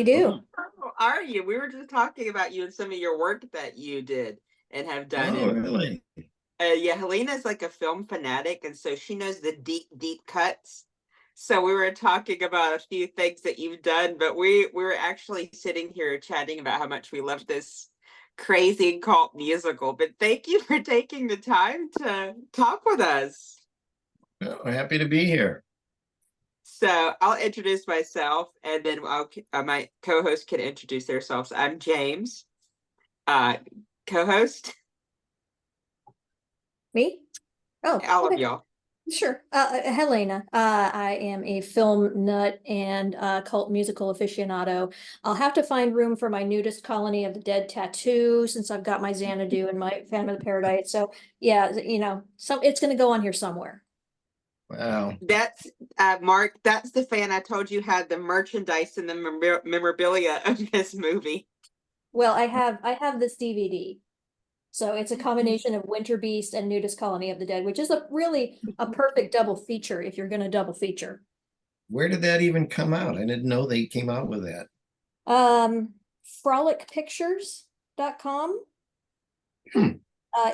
do. How are you? We were just talking about you and some of your work that you did and have done. Oh, And really? yeah, Helena's like a film fanatic, and so she knows the deep, deep cuts. So we were talking about a few things that you've done, but we were actually sitting here chatting about how much we love this crazy cult musical. But thank you for taking the time to talk with us. Oh, happy to be here. So I'll introduce myself, and then my co-host can introduce themselves. I'm James, uh, co-host. Me? Oh, All of okay. y'all. Sure. Helena. I am a film nut and cult musical aficionado. I'll have to find room for my Nudist Colony of the Dead tattoo since I've got my Xanadu and my Phantom of the Paradise. So yeah, so it's going to go on here somewhere. Wow. That's Mark. That's the fan I told you had the merchandise and the memorabilia of this movie. Well, I have this DVD. So it's a combination of Winter Beast and Nudist Colony of the Dead, which is really a perfect double feature if you're going to double feature. Where did that even come out? I didn't know they came out with that. Um, frolicpictures.com. Hmm.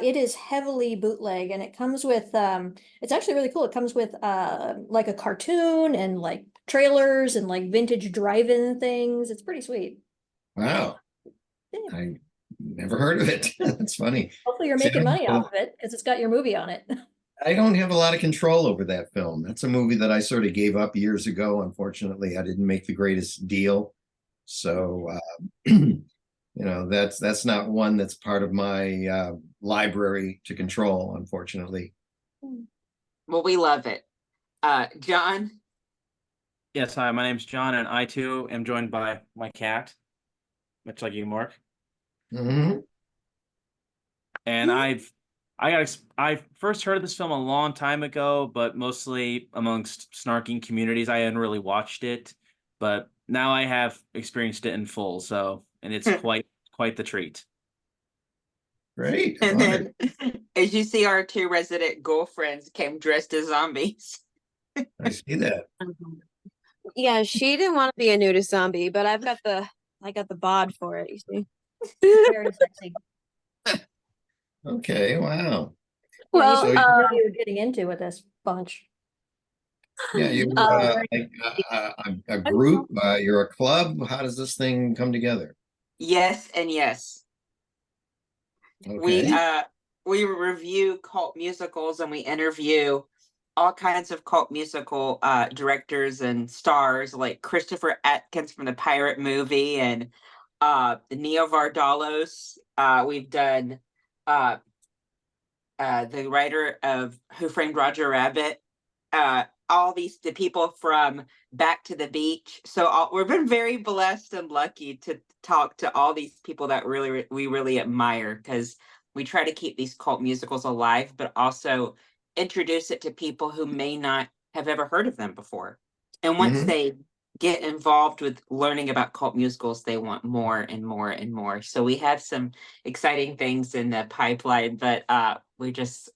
It is heavily bootleg and it comes with it's actually really cool. It comes with like a cartoon and like trailers and like vintage drive-in things. It's pretty sweet. Wow. Yeah. I never heard of it. That's funny. Hopefully you're See, making money off of it because it's got your movie on it. I don't have a lot of control over that film. That's a movie that I sort of gave up years ago. Unfortunately, I didn't make the greatest deal. So, that's not one that's part of my library to control, unfortunately. Well, we love it. John. Yes, hi, my name's John, and I too am joined by my cat, much like you, Mark. Mm-hmm. And I first heard of this film a long time ago, but mostly amongst snarking communities. I hadn't really watched it, but now I have experienced it in full. And it's quite the treat. Great. And then, as you see, our two resident girlfriends came dressed as zombies. I see that. Yeah, she didn't want to be a nudist zombie, but I got the bod for it, you see. Very sexy. Okay. Wow. Well, So You're getting into with this bunch. yeah, you like a group. You're a club. How does this thing come together? Yes and yes. Okay. We review cult musicals and we interview all kinds of cult musical directors and stars like Christopher Atkins from the Pirate movie and Neo Vardalos. We've done the writer of Who Framed Roger Rabbit. All the people from Back to the Beach. So we've been very blessed and lucky to talk to all these people that we really admire because we try to keep these cult musicals alive, but also introduce it to people who may not have ever heard of them before. And once Mhm. they get involved with learning about cult musicals, they want more and more and more. So we have some exciting things in the pipeline, but we've just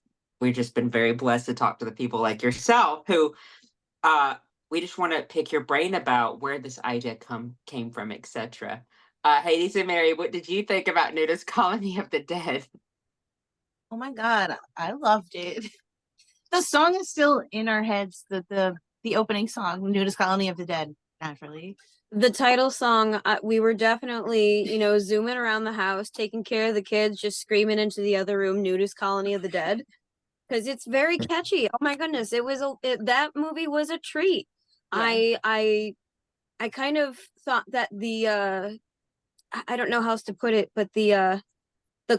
been very blessed to talk to the people like yourself who we just want to pick your brain about where this idea came from, etc. Hades and Mary, what did you think about Nudist Colony of the Dead? Oh my God, I loved it. The song is still in our heads. The opening song, "Nudist Colony of the Dead," naturally. the title song, we were definitely, zooming around the house, taking care of the kids, just screaming into the other room, "Nudist Colony of the Dead," because it's very catchy. Oh my goodness, that movie was a treat. Yeah. I kind of thought that I don't know how else to put it, but the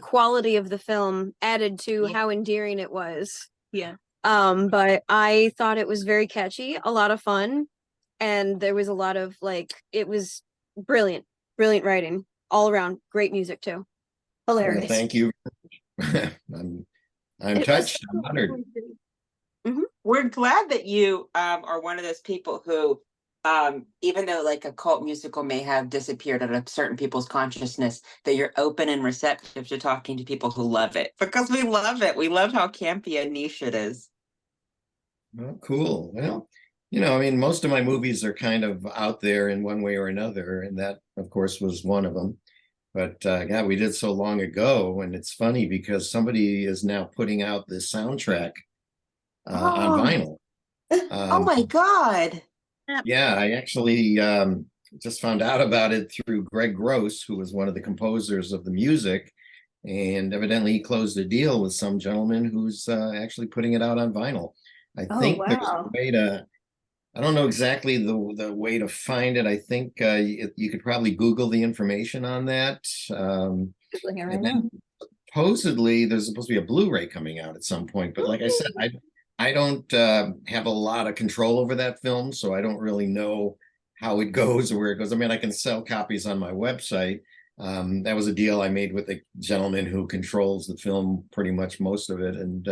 quality of the film added to how endearing it was. Yeah. But I thought it was very catchy, a lot of fun, and there was a lot of it was brilliant writing all around, great music too. Hilarious. Well, thank you. I'm touched. I'm honored. Mm-hmm. We're glad that you are one of those people who even though like a cult musical may have disappeared out of certain people's consciousness, that you're open and receptive to talking to people who love it because we love it. We love how campy and niche it is. Well, cool. Well, I mean, most of my movies are kind of out there in one way or another, and that, of course, was one of them. But yeah, we did so long ago, and it's funny because somebody is now putting out this soundtrack on Oh, vinyl. oh my God. Yeah, I actually just found out about it through Greg Gross, who was one of the composers of the music, and evidently he closed a deal with some gentleman who's actually putting it out on vinyl. I Oh, think there's a wow. way to I don't know exactly the way to find it. I think you could probably Google the information on that. Googling it right And now. then supposedly there's supposed to be a Blu-ray coming out at some point. But like I said, I don't have a lot of control over that film, so I don't really know how it goes or where it goes. I mean, I can sell copies on my website. That was a deal I made with a gentleman who controls the film, pretty much most of it, and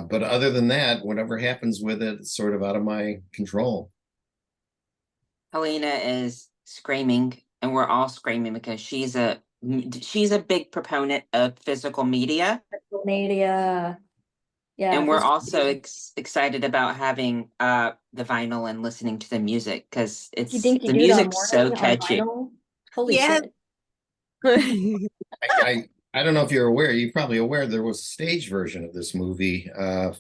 but other than that, whatever happens with it, it's sort of out of my control. Helena is screaming, and we're all screaming because she's a big proponent of physical media, Media. Yeah. and we're physical also media. excited about having the vinyl and listening to the music because You it's think you the do it on music's so morning on catchy. vinyl? Holy Yeah. shit. I don't know if you're aware. You're probably aware there was a stage version of this movie a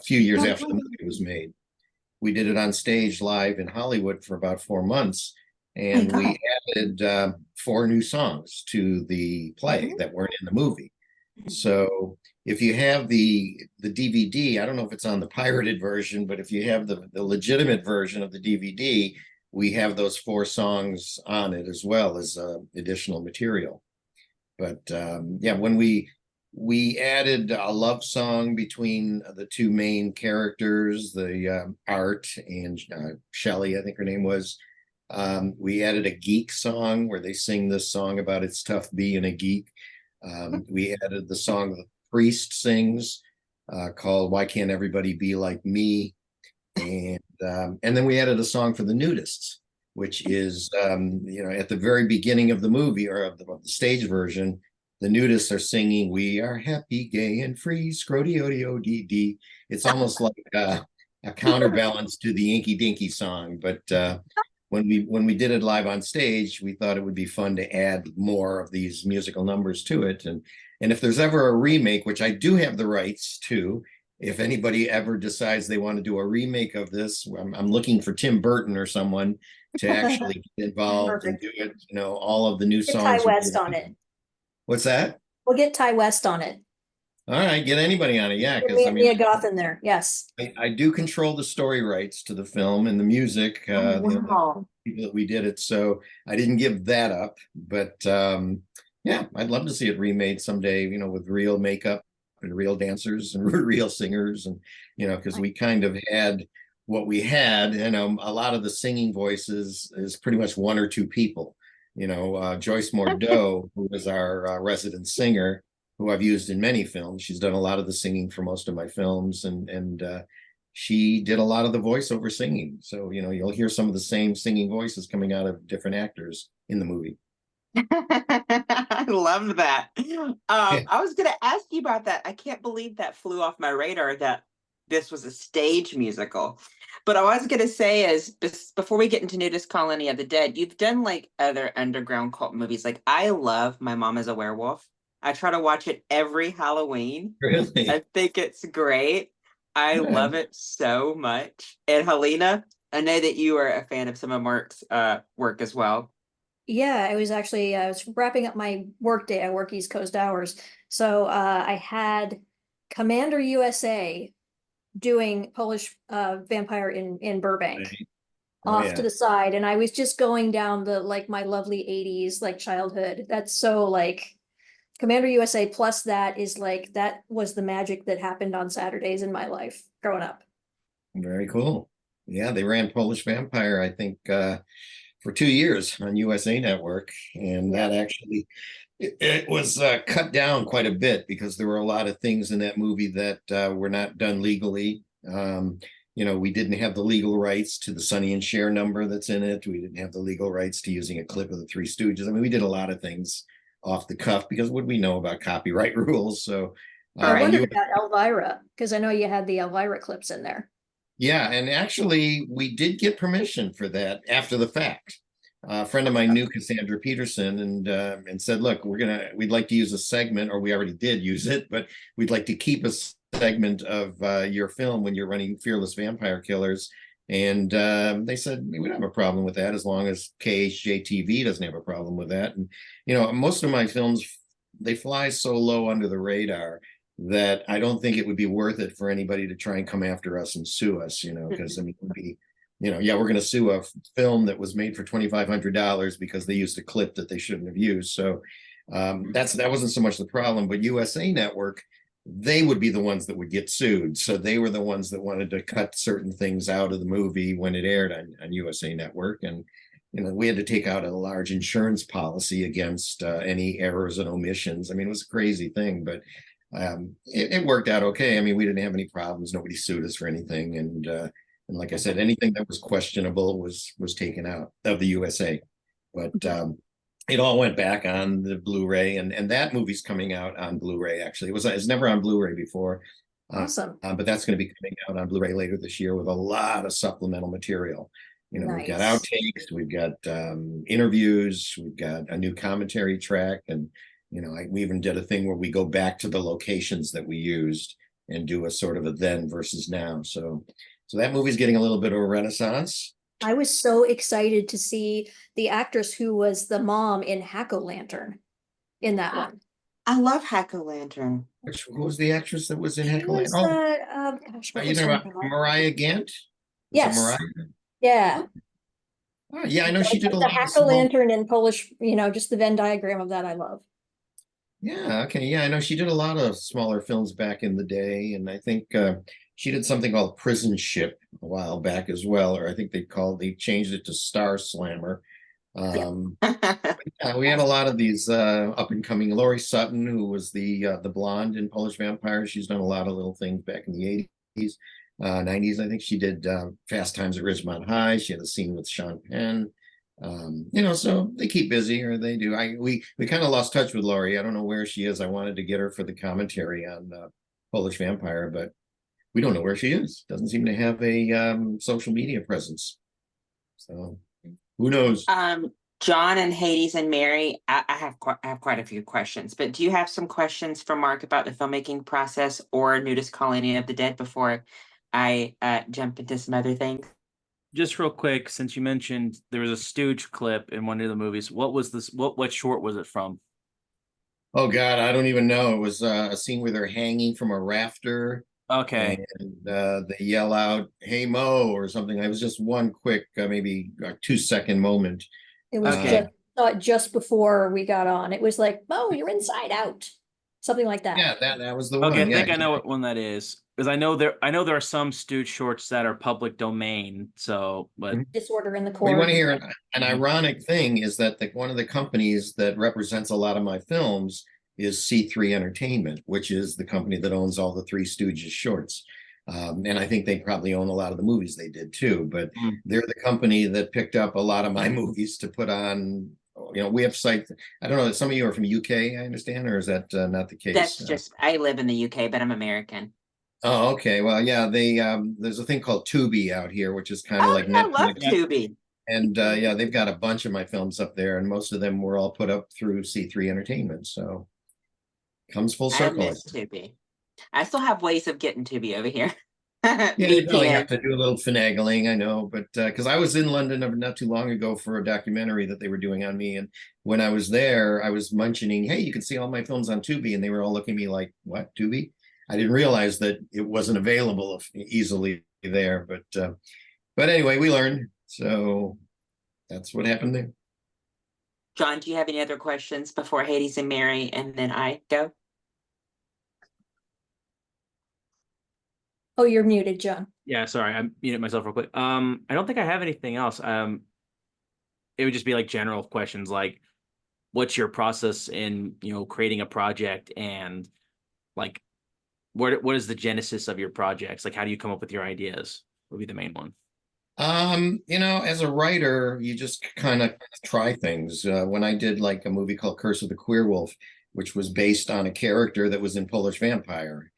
few years after the movie was made. We did it on stage live in Hollywood for about 4 months, and we added 4 new songs to the play that weren't in the movie. So if you have the DVD, I don't know if it's on the pirated version, but if you have the legitimate version of the DVD, we have those 4 songs on it as well as additional material. But yeah, when we added a love song between the 2 main characters, the Art and Shelley, I think her name was. We added a geek song where they sing this song about it's tough being a geek. We added the song the priest sings called "Why Can't Everybody Be Like Me," and then we added a song for the Nudists, which is at the very beginning of the movie or of the stage version. The Nudists are singing "We Are Happy, Gay, and Free, Scrody-O-D-O-D-D." It's almost like a counterbalance to the Inky Dinky song, but when we did it live on stage, we thought it would be fun to add more of these musical numbers to it. And if there's ever a remake, which I do have the rights to, if anybody ever decides they want to do a remake of this, I'm looking for Tim Burton or someone to actually get involved and do it. All of the new Get songs. Ty West on it. What's that? We'll get Ty West on it. All right, get anybody on it. Yeah, Get because I mean, Mia Goth in there. Yes. I do control the story rights to the film and the music. Oh, wow. People that we did it, so I didn't give that up. But yeah, I'd love to see it remade someday. With real makeup and real dancers and real singers, and because we kind of had what we had. A lot of the singing voices is pretty much 1 or 2 people. Joyce Mordeau, who was our resident singer, who I've used in many films. She's done a lot of the singing for most of my films, and she did a lot of the voiceover singing. So you'll hear some of the same singing voices coming out of different actors in the movie. I love that. I was gonna ask you about that. I can't believe that flew off my radar that this was a stage musical. But I was gonna say is before we get into Nudist Colony of the Dead, you've done like other underground cult movies. Like I love My Mom is a Werewolf. I try to watch it every Halloween. Really? I think it's great. I love it so much. And Helena, I know that you are a fan of some of Mark's work as well. Yeah, I was wrapping up my work day. I work East Coast hours. So I had Commander USA doing Polish vampire in Burbank off to the side. And I was just going down my lovely 80s childhood. That's so Commander USA plus that was the magic that happened on Saturdays in my life growing up. Very cool. Yeah, they ran Polish Vampire, I think, for 2 years on USA Network, and that actually it was cut down quite a bit because there were a lot of things in that movie that were not done legally. We didn't have the legal rights to the Sonny and Cher number that's in it. We didn't have the legal rights to using a clip of the Three Stooges. I mean, we did a lot of things off the cuff because what do we know about copyright rules? So I wondered about Elvira because I know you had the Elvira clips in there. Yeah, and actually, we did get permission for that after the fact. A friend of mine knew Cassandra Peterson and said, "Look, we'd like to use a segment, or we already did use it, but we'd like to keep a segment of your film when you're running Fearless Vampire Killers." And they said we don't have a problem with that as long as KHJTV doesn't have a problem with that. And most of my films, they fly so low under the radar that I don't think it would be worth it for anybody to try and come after us and sue us, because I mean, it would be, yeah, we're going to sue a film that was made for $2,500 because they used a clip that they shouldn't have used. So that wasn't so much the problem, but USA Network, they would be the ones that would get sued. So they were the ones that wanted to cut certain things out of the movie when it aired on USA Network. And we had to take out a large insurance policy against any errors and omissions. I mean, it was a crazy thing, but it worked out okay. I mean, we didn't have any problems. Nobody sued us for anything. And like I said, anything that was questionable was taken out of the USA. But it all went back on the Blu-ray, and that movie's coming out on Blu-ray. Actually, it's never on Blu-ray before. Awesome. But that's going to be coming out on Blu-ray later this year with a lot of supplemental material. We've got Nice. outtakes, we've got interviews, we've got a new commentary track, and we even did a thing where we go back to the locations that we used and do a sort of a then versus now. So that movie's getting a little bit of a renaissance. I was so excited to see the actress who was the mom in Hack-O-Lantern in that one. I love Hack-O-Lantern. Who was the actress that was in She was Hack-O-Lantern? gosh, Are what you was talking her about name? Mariah Gant? Was it Yes. Mariah? Yeah. Oh, yeah, I know she did a The lot of small. Hack-O-Lantern in Polish, just the Venn diagram of that I love. Yeah, okay. Yeah, I know she did a lot of smaller films back in the day, and I think she did something called Prison Ship a while back as well, or I think they changed it to Star Slammer. Yeah, we had a lot of these up and coming. Laurie Sutton, who was the blonde in Polish Vampire, she's done a lot of little things back in the 80s, 90s. I think she did Fast Times at Ridgemont High. She had a scene with Sean Penn. So they keep busy, or they do. We kind of lost touch with Laurie. I don't know where she is. I wanted to get her for the commentary on Polish Vampire, but we don't know where she is. Doesn't seem to have a social media presence. So who knows? John and Hades and Mary, I have quite a few questions, but do you have some questions for Mark about the filmmaking process or Nudist Colony of the Dead before I jump into some other things? Just real quick, since you mentioned there was a Stooge clip in one of the movies, what was this? What short was it from? Oh God, I don't even know. It was a scene where they're hanging from a rafter. Okay. And they yell out, "Hey Mo," or something. It was just one quick, maybe a 2-second moment. It was Okay. just before we got on. It was like, "Oh, you're inside out," something like that. Yeah, that was the Okay, one. I think Yeah, I know what one that is. Because I know there are some Stooge shorts that are public domain. So, but Disorder in the Well, you want to core. hear an ironic thing is that one of the companies that represents a lot of my films is C3 Entertainment, which is the company that owns all the Three Stooges shorts. And I think they probably own a lot of the movies they did too, but they're the company that picked up a lot of my movies to put on, we have sites. I don't know, some of you are from UK, I understand, or is that not the case? That's just, I live in the UK, but I'm American. Oh, okay. Well, yeah, there's a thing called Tubi out here, which is kind of like I love Netflix. Tubi. And yeah, they've got a bunch of my films up there, and most of them were all put up through C3 Entertainment. So comes full I circle. miss Tubi. I still have ways of getting Tubi over here. Yeah, you probably have VPN. to do a little finagling, I know, but because I was in London not too long ago for a documentary that they were doing on me, and when I was there, I was mentioning, "Hey, you can see all my films on Tubi," and they were all looking at me like, "What, Tubi?" I didn't realize that it wasn't available easily there, but anyway, we learned. So that's what happened there. John, do you have any other questions before Hades and Mary and then I go? Oh, you're muted, John. yeah, sorry, I muted myself real quick. I don't think I have anything else. It would just be like general questions like, what's your process in creating a project, and like what is the genesis of your projects? Like, how do you come up with your ideas? Would be the main one. As a writer, you just kind of try things. When I did like a movie called Curse of the Queer Wolf, which was based on a character that was in Polish Vampire,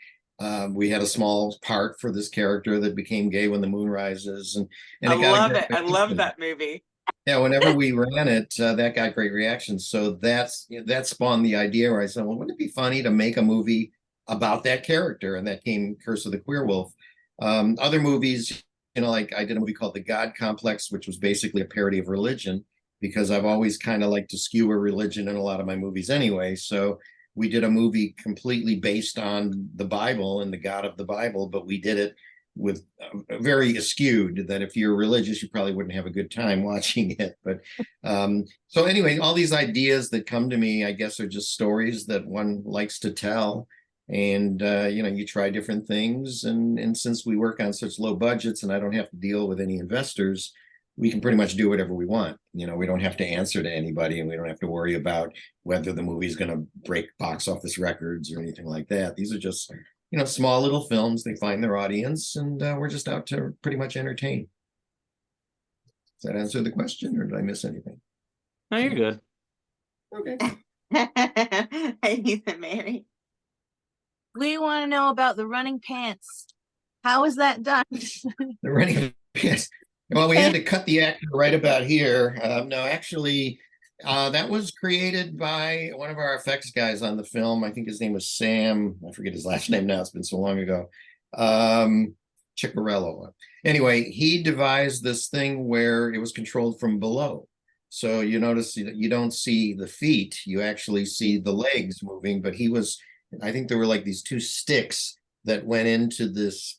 We had a small part for this character that became gay when the moon rises, and I it got a love great it. I love reaction. that movie. Yeah, whenever we ran it, that got great reactions. So that spawned the idea where I said, well, wouldn't it be funny to make a movie about that character? And that came Curse of the Queer Wolf. Other movies, like I did a movie called The God Complex, which was basically a parody of religion, because I've always kind of liked to skewer religion in a lot of my movies anyway. So we did a movie completely based on the Bible and the God of the Bible, but we did it with very skewed that if you're religious, you probably wouldn't have a good time watching it. But so anyway, all these ideas that come to me, I guess, are just stories that one likes to tell. And you try different things. And since we work on such low budgets and I don't have to deal with any investors, we can pretty much do whatever we want. We don't have to answer to anybody, and we don't have to worry about whether the movie is going to break box office records or anything like that. These are just small little films. They find their audience, and we're just out to pretty much entertain. Does that answer the question, or did I miss anything? No, you're good. Okay. Hey, Ethan, Mary. We want to know about the running pants. How is that done? The running pants. Well, we had to cut the actor right about here. No, actually, that was created by one of our effects guys on the film. I think his name was Sam. I forget his last name now. It's been so long ago. Ciccarello. Anyway, he devised this thing where it was controlled from below. So you notice you don't see the feet. You actually see the legs moving. But I think there were like these two sticks that went into this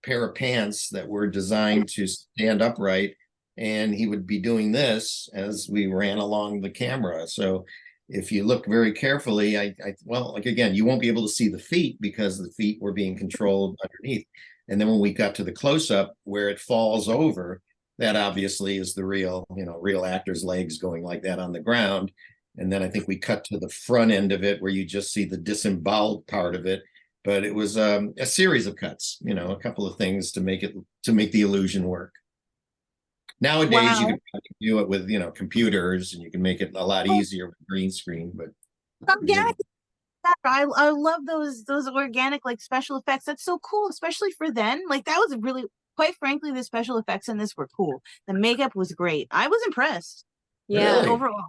pair of pants that were designed to stand upright, and he would be doing this as we ran along the camera. So if you look very carefully, well, like again, you won't be able to see the feet because the feet were being controlled underneath. And then when we got to the close-up where it falls over, that obviously is the real actor's legs going like that on the ground. And then I think we cut to the front end of it where you just see the disemboweled part of it. But it was a series of cuts, a couple of things to make the illusion work. Nowadays, you can do it with computers, and you can make it a lot easier with green screen. But organic, I love those organic like special effects. That's so cool, especially for then. Like that was really, quite frankly, the special effects in this were cool. The makeup was great. I was impressed. Yeah. Really? Overall.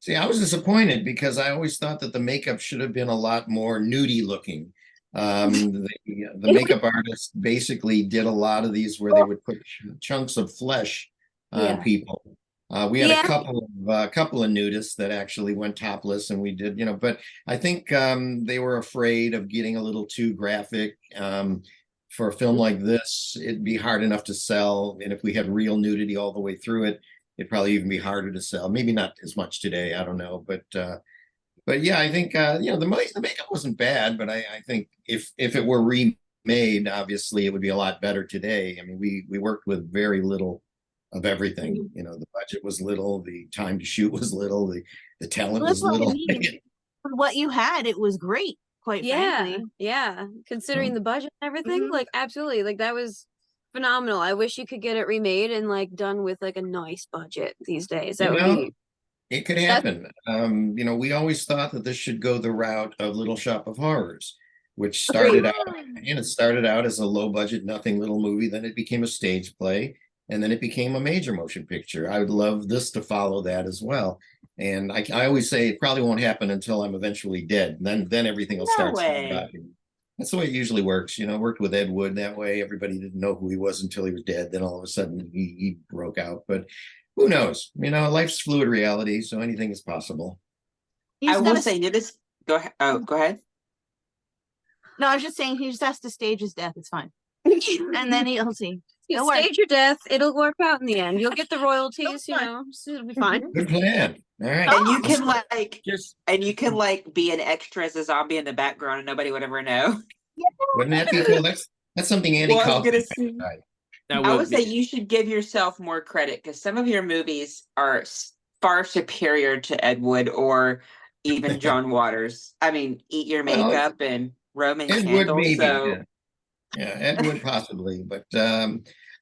See, I was disappointed because I always thought that the makeup should have been a lot more nudie looking. The makeup artist basically did a lot of these where they would put chunks of flesh on people. We had a couple of nudists that actually went topless, and we did, but I think they were afraid of getting a little too graphic. For a film like this, it'd be hard enough to sell, and if we had real nudity all the way through it, it'd probably even be harder to sell. Maybe not as much today, I don't know, but yeah, I think the makeup wasn't bad, but I think if it were remade, obviously it would be a lot better today. I mean, we worked with very little of everything. The budget was little, the time to shoot was little, the talent was little. For what you had, it was great. Quite frankly, yeah. Considering the budget and everything, like absolutely, like that was phenomenal. I wish you could get it remade and like done with like a nice budget these days. That would be. It could happen. We always thought that this should go the route of Little Shop of Horrors, which started out as a low budget, nothing little movie. Then it became a stage play, and then it became a major motion picture. I would love this to follow that as well. And I always say it probably won't happen until I'm eventually dead. Then everything will start. That's the way it usually works. Worked with Ed Wood that way. Everybody didn't know who he was until he was dead. Then all of a sudden he broke out. But who knows? Life's fluid reality, so anything is possible. I will say, Nudist. Go ahead. Oh, go ahead. No, I was just saying he just has to stage his death. It's fine, and then he'll see. You stage your death; it'll work out in the end. You'll get the royalties. It'll be fine. Good plan. All right. And you can be an extra as a zombie in the background, and nobody would ever know. Wouldn't that be cool? That's something Andy Kaufman. I would say you should give yourself more credit because some of your movies are far superior to Ed Wood or even John Waters. I mean, Eat Your Makeup and Roman Ed Candle. Wood maybe, so yeah, Ed Wood possibly, but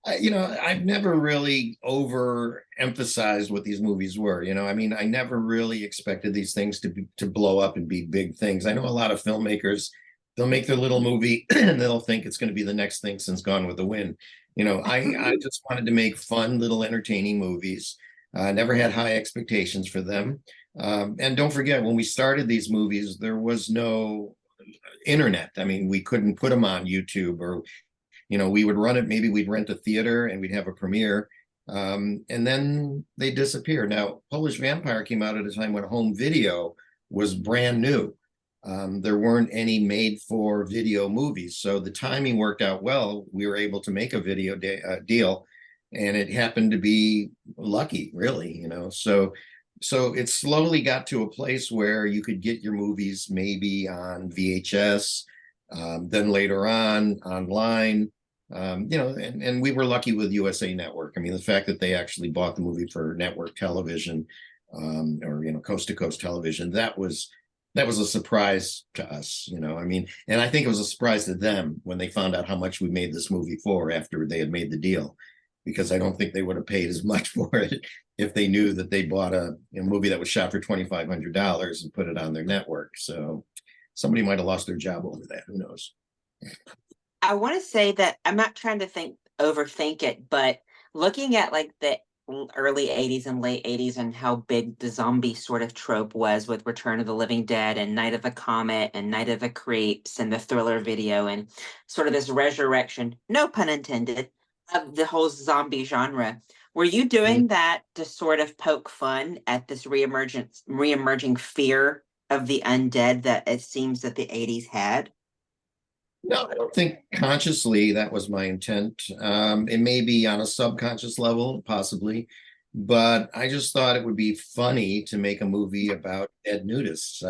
I've never really overemphasized what these movies were. I mean, I never really expected these things to blow up and be big things. I know a lot of filmmakers they'll make their little movie and they'll think it's going to be the next thing since Gone with the Wind. You know, I just wanted to make fun little entertaining movies. Never had high expectations for them. And don't forget, when we started these movies, there was no internet. I mean, we couldn't put them on YouTube, or, you know, we would run it. Maybe we'd rent a theater and we'd have a premiere. And then they disappeared. Now, Polish Vampire came out at a time when home video was brand new. There weren't any made for video movies. So the timing worked out well. We were able to make a video deal, and it happened to be lucky, really, you know. So it slowly got to a place where you could get your movies maybe on VHS, then later on online, you know, and we were lucky with USA Network. I mean, the fact that they actually bought the movie for network television, or, you know, coast to coast television, that was a surprise to us, you know. I mean, and I think it was a surprise to them when they found out how much we made this movie for after they had made the deal, because I don't think they would have paid as much for it if they knew that they bought a movie that was shot for $2,500 and put it on their network. So somebody might have lost their job over that. Who knows? I want to say that I'm not trying to overthink it, but looking at like the early 80s and late 80s and how big the zombie sort of trope was with Return of the Living Dead and Night of the Comet and Night of the Creeps and the Thriller video, and sort of this resurrection, no pun intended, of the whole zombie genre. Were you doing that to sort of poke fun at this reemerging fear of the undead that it seems that the 80s had? No, I don't think consciously that was my intent. It may be on a subconscious level, possibly, but I just thought it would be funny to make a movie about dead nudists.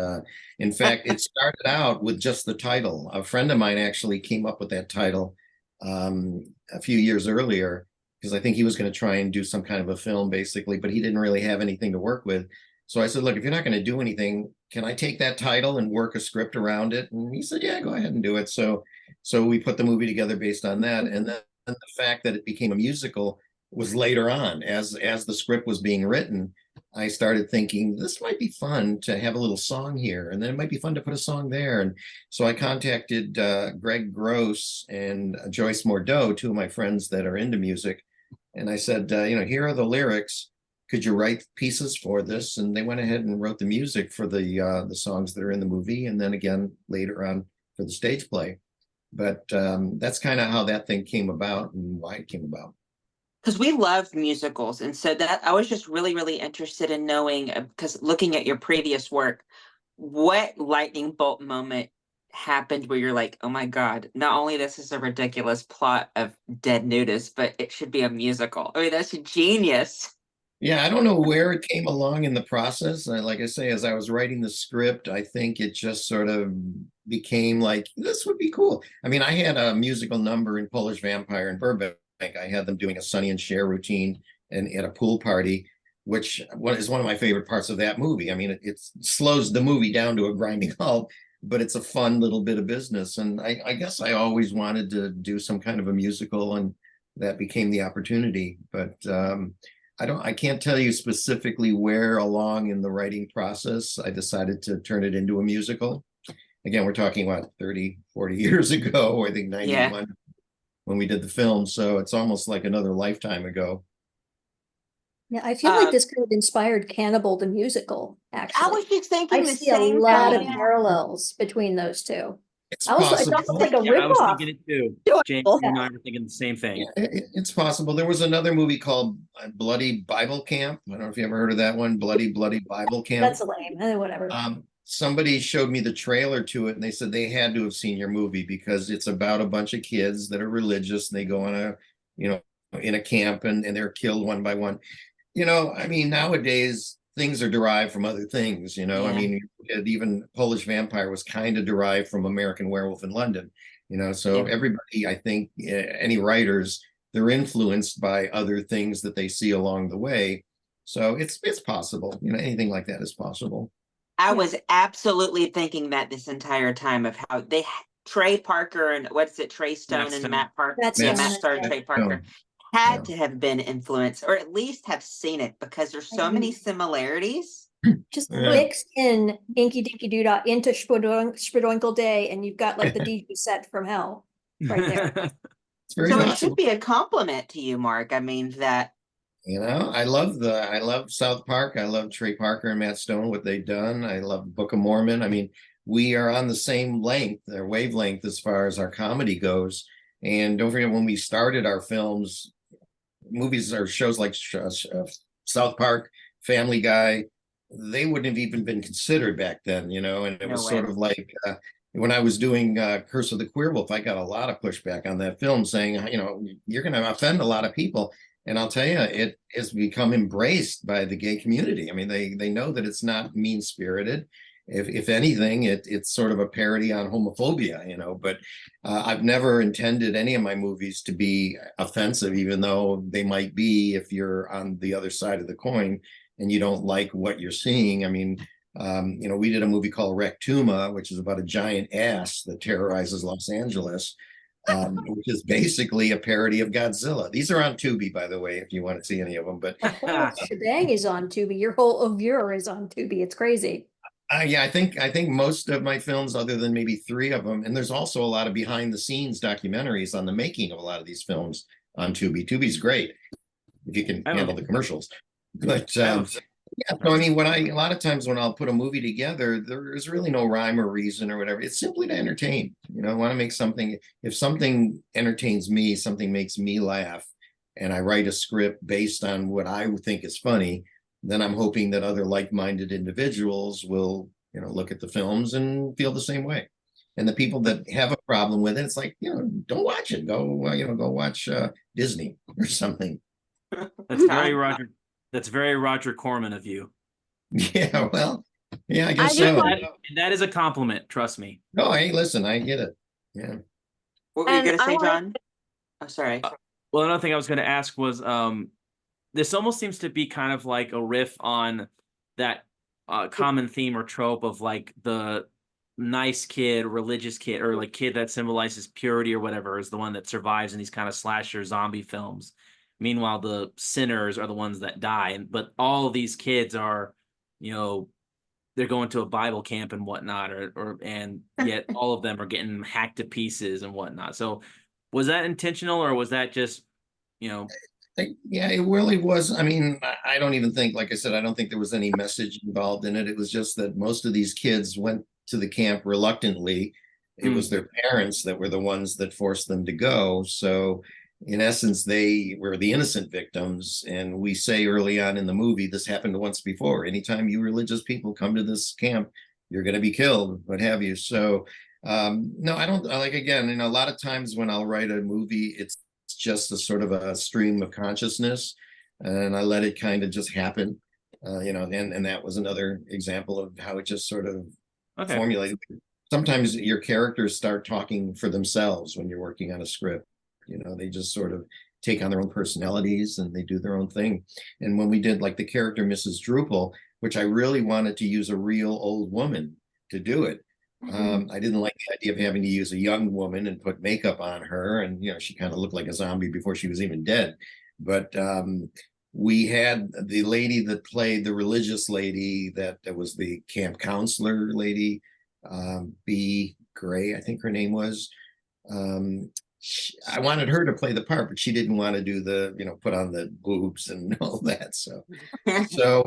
In fact, it started out with just the title. A friend of mine actually came up with that title a few years earlier, because I think he was going to try and do some kind of a film, basically, but he didn't really have anything to work with. So I said, look, if you're not going to do anything, can I take that title and work a script around it? And he said, yeah, go ahead and do it. So we put the movie together based on that. And then the fact that it became a musical was later on. As the script was being written, I started thinking, this might be fun to have a little song here, and then it might be fun to put a song there. And so I contacted Greg Gross and Joyce Mordeau, two of my friends that are into music. And I said, you know, here are the lyrics. Could you write pieces for this? And they went ahead and wrote the music for the songs that are in the movie, and then again later on for the stage play. But that's kind of how that thing came about and why it came about. Because we love musicals, and so that I was just really, really interested in knowing, because looking at your previous work, what lightning bolt moment happened where you're like, oh my God, not only this is a ridiculous plot of dead nudists, but it should be a musical. I mean, that's genius. Yeah, I don't know where it came along in the process. Like I say, as I was writing the script, I think it just sort of became like, this would be cool. I mean, I had a musical number in Polish Vampire in Burbank. I had them doing a Sonny and Cher routine and at a pool party, which is one of my favorite parts of that movie. I mean, it slows the movie down to a grinding halt, but it's a fun little bit of business. And I guess I always wanted to do some kind of a musical, and that became the opportunity. But I can't tell you specifically where along in the writing process I decided to turn it into a musical. Again, we're talking about 30, 40 years ago, I think 91 when we did the film. So it's almost like another lifetime ago. Yeah, I feel like this could have inspired Cannibal the musical, I actually. was just thinking I the see a same lot of thing. parallels between those two. It's It's possible. almost like a Yeah, I was ripoff. thinking it too. Joyful James, you and I Hell. were thinking the same thing. Yeah, it's possible. There was another movie called Bloody Bible Camp. I don't know if you ever heard of that one, Bloody Bible Camp. That's lame. Whatever. Somebody showed me the trailer to it, and they said they had to have seen your movie because it's about a bunch of kids that are religious. And they go on in a camp, and they're killed one by one. You know, I mean, nowadays things are derived from other things, you know. Yeah. I mean, even Polish Vampire was kind of derived from American Werewolf in London, you know. So Yeah. everybody, I think, any writers, they're influenced by other things that they see along the way. So it's possible, you know, anything like that is possible. I was absolutely thinking that this entire time of how Trey Parker and what's it, Trey Stone Matt and Stone. Matt Parker. Matt Yeah, Stone. Matt Stone, Yeah. Trey Parker had to have been influenced, or at least have seen it, because there's so many similarities. Just Yeah. mix in Inky Dinky Doodah into Spadoinkle Day, and you've got like the DJ set from hell right there. It's very So it possible. should be a compliment to you, Mark. I mean that. You know, I love South Park. I love Trey Parker and Matt Stone, what they've done. I love Book of Mormon. I mean, we are on the same length or wavelength as far as our comedy goes. And don't forget, when we started our films, movies or shows like South Park, Family Guy, they wouldn't have even been considered back then, you know. And it No was way. sort of like when I was doing Curse of the Queer Wolf, I got a lot of pushback on that film saying, you know, you're going to offend a lot of people. And I'll tell you, it has become embraced by the gay community. I mean, they know that it's not mean-spirited. If anything, it's sort of a parody on homophobia, you know. But I've never intended any of my movies to be offensive, even though they might be if you're on the other side of the coin and you don't like what you're seeing. I mean, you know, we did a movie called Rectuma, which is about a giant ass that terrorizes Los Angeles. Which is basically a parody of Godzilla. These are on Tubi, by the way, if you want to see any of them. But The whole shebang is on Tubi. Your whole Ovure is on Tubi. It's crazy. yeah, I think most of my films, other than maybe 3 of them, and there's also a lot of behind the scenes documentaries on the making of a lot of these films on Tubi. Tubi's great if you can handle the commercials. But yeah, so I mean, a lot of times when I'll put a movie together, there is really no rhyme or reason or whatever. It's simply to entertain. You know, I want to make something. If something entertains me, something makes me laugh, and I write a script based on what I think is funny, then I'm hoping that other like-minded individuals will, you know, look at the films and feel the same way. And the people that have a problem with it, it's like, you know, don't watch it. Go, you know, go watch Disney or something. That's very Roger. That's very Roger Corman of you. Yeah, well, yeah, I guess I so. just That is a compliment. Trust me. No, hey, listen, I get it. Yeah. What were you And gonna I say, wanna- John? Oh, sorry. Well, another thing I was going to ask was, this almost seems to be kind of like a riff on that common theme or trope of like the nice kid, religious kid, or like kid that symbolizes purity or whatever is the one that survives in these kind of slasher zombie films. Meanwhile, the sinners are the ones that die. But all of these kids are, you know, they're going to a Bible camp and whatnot, and yet all of them are getting hacked to pieces and whatnot. So was that intentional, or was that just, you know? Yeah, it really was. I mean, I don't even think, like I said, I don't think there was any message involved in it. It was just that most of these kids went to the camp reluctantly. It was their parents that were the ones that forced them to go. So in essence, they were the innocent victims. And we say early on in the movie, this happened once before. Anytime you religious people come to this camp, you're going to be killed, what have you. So no, I don't like, again, you know, a lot of times when I'll write a movie, it's just a sort of a stream of consciousness, and I let it kind of just happen, you know, and that was another example of how it just sort of formulated. Sometimes your characters start talking for themselves when you're working on a script. You know, they just sort of take on their own personalities and they do their own thing. And when we did like the character Mrs. Drupal, which I really wanted to use a real old woman to do it. I didn't like the idea of having to use a young woman and put makeup on her. And, you know, she kind of looked like a zombie before she was even dead. But we had the lady that played the religious lady that was the camp counselor lady, B. Gray, I think her name was. I wanted her to play the part, but she didn't want to do the, you know, put on the boobs and all that. So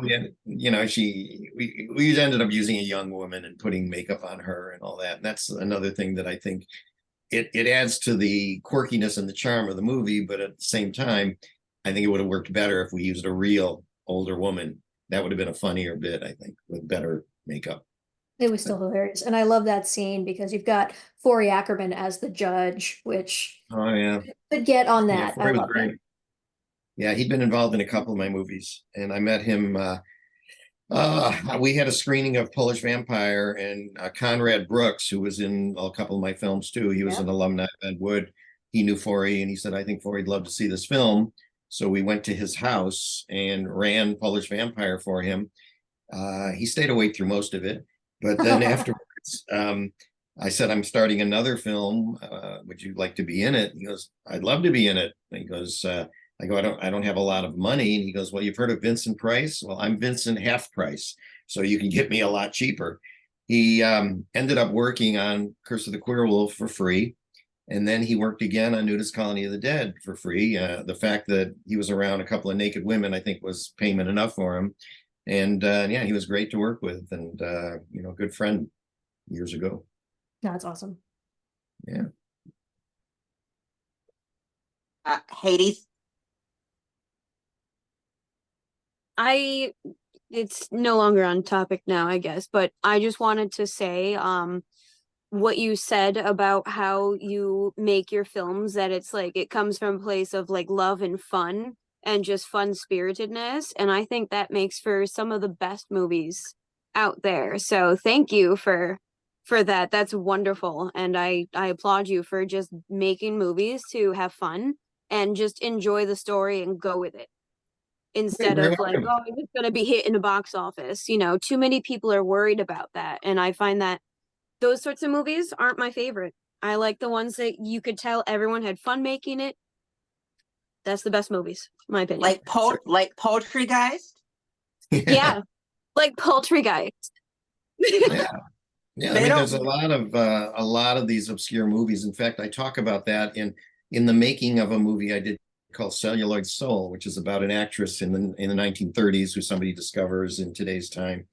yeah, you know, we ended up using a young woman and putting makeup on her and all that. And that's another thing that I think it adds to the quirkiness and the charm of the movie. But at the same time, I think it would have worked better if we used a real older woman. That would have been a funnier bit, I think, with better makeup. It was still hilarious. And I love that scene because you've got Forey Ackerman as the judge, which Oh yeah, could get on yeah, that. I Forey was love great. it. Yeah, he'd been involved in a couple of my movies, and I met him. We had a screening of Polish Vampire, and Conrad Brooks, who was in a couple of my films too. He was an alumni of Ed Wood. He knew Forey, and he said, "I think Forey'd love to see this film." So we went to his house and ran Polish Vampire for him. He stayed awake through most of it, but then afterwards, I said, "I'm starting another film. Would you like to be in it?" He goes, "I'd love to be in it." And he goes, I go, I don't have a lot of money. And he goes, "Well, you've heard of Vincent Price? Well, I'm Vincent Half Price." so you can get me a lot cheaper. He ended up working on Curse of the Queerwolf for free. And then he worked again on Nudist Colony of the Dead for free. The fact that he was around a couple of naked women, I think, was payment enough for him. And yeah, he was great to work with, and good friend years ago. That's awesome. Yeah. Hades. It's no longer on topic now, I guess, but I just wanted to say, what you said about how you make your films, that it's like it comes from a place of like love and fun and just fun spiritedness, and I think that makes for some of the best movies out there. So thank you for that. That's wonderful, and I applaud you for just making movies to have fun and just enjoy the story and go with it, instead You're of very like, welcome. oh, it's going to be hit in the box office. Too many people are worried about that, and I find that those sorts of movies aren't my favorite. I like the ones that you could tell everyone had fun making it. That's the best movies, in my opinion. Like Poultrygeist? Yeah, like Poultrygeist. Yeah. Yeah, I They mean, don't- there's a lot of these obscure movies. In fact, I talk about that in the making of a movie I did called Celluloid Soul, which is about an actress in the 1930s who somebody discovers in today's time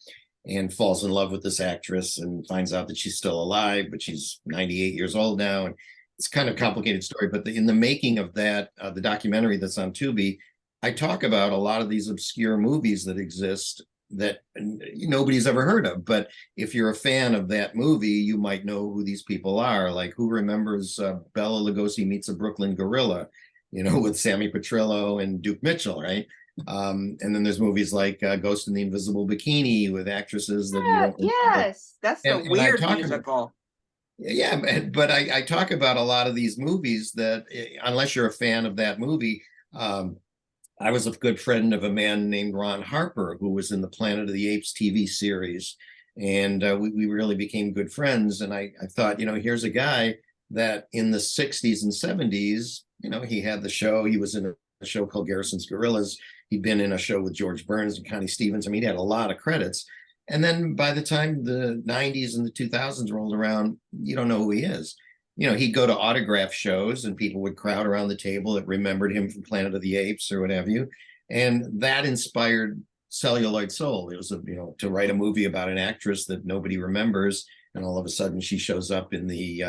and falls in love with this actress and finds out that she's still alive, but she's 98 years old now. And it's kind of a complicated story, but in the making of that, the documentary that's on Tubi, I talk about a lot of these obscure movies that exist that nobody's ever heard of. But if you're a fan of that movie, you might know who these people are. Like, who remembers Bela Lugosi Meets a Brooklyn Gorilla, with Sammy Petrillo and Duke Mitchell, right? And then there's movies like Ghost in the Invisible Bikini with actresses that you don't remember. Yes, that's the And I weird talk about- musical. Yeah, but I talk about a lot of these movies that, unless you're a fan of that movie, I was a good friend of a man named Ron Harper, who was in the Planet of the Apes TV series. And we really became good friends. And I thought, here's a guy that in the 60s and 70s, he had the show. He was in a show called Garrison's Gorillas. He'd been in a show with George Burns and Connie Stevens. I mean, he had a lot of credits. And then by the time the 90s and the 2000s rolled around, you don't know who he is. He'd go to autograph shows and people would crowd around the table that remembered him from Planet of the Apes or what have you. And that inspired Celluloid Soul. It was, to write a movie about an actress that nobody remembers. And all of a sudden she shows up in the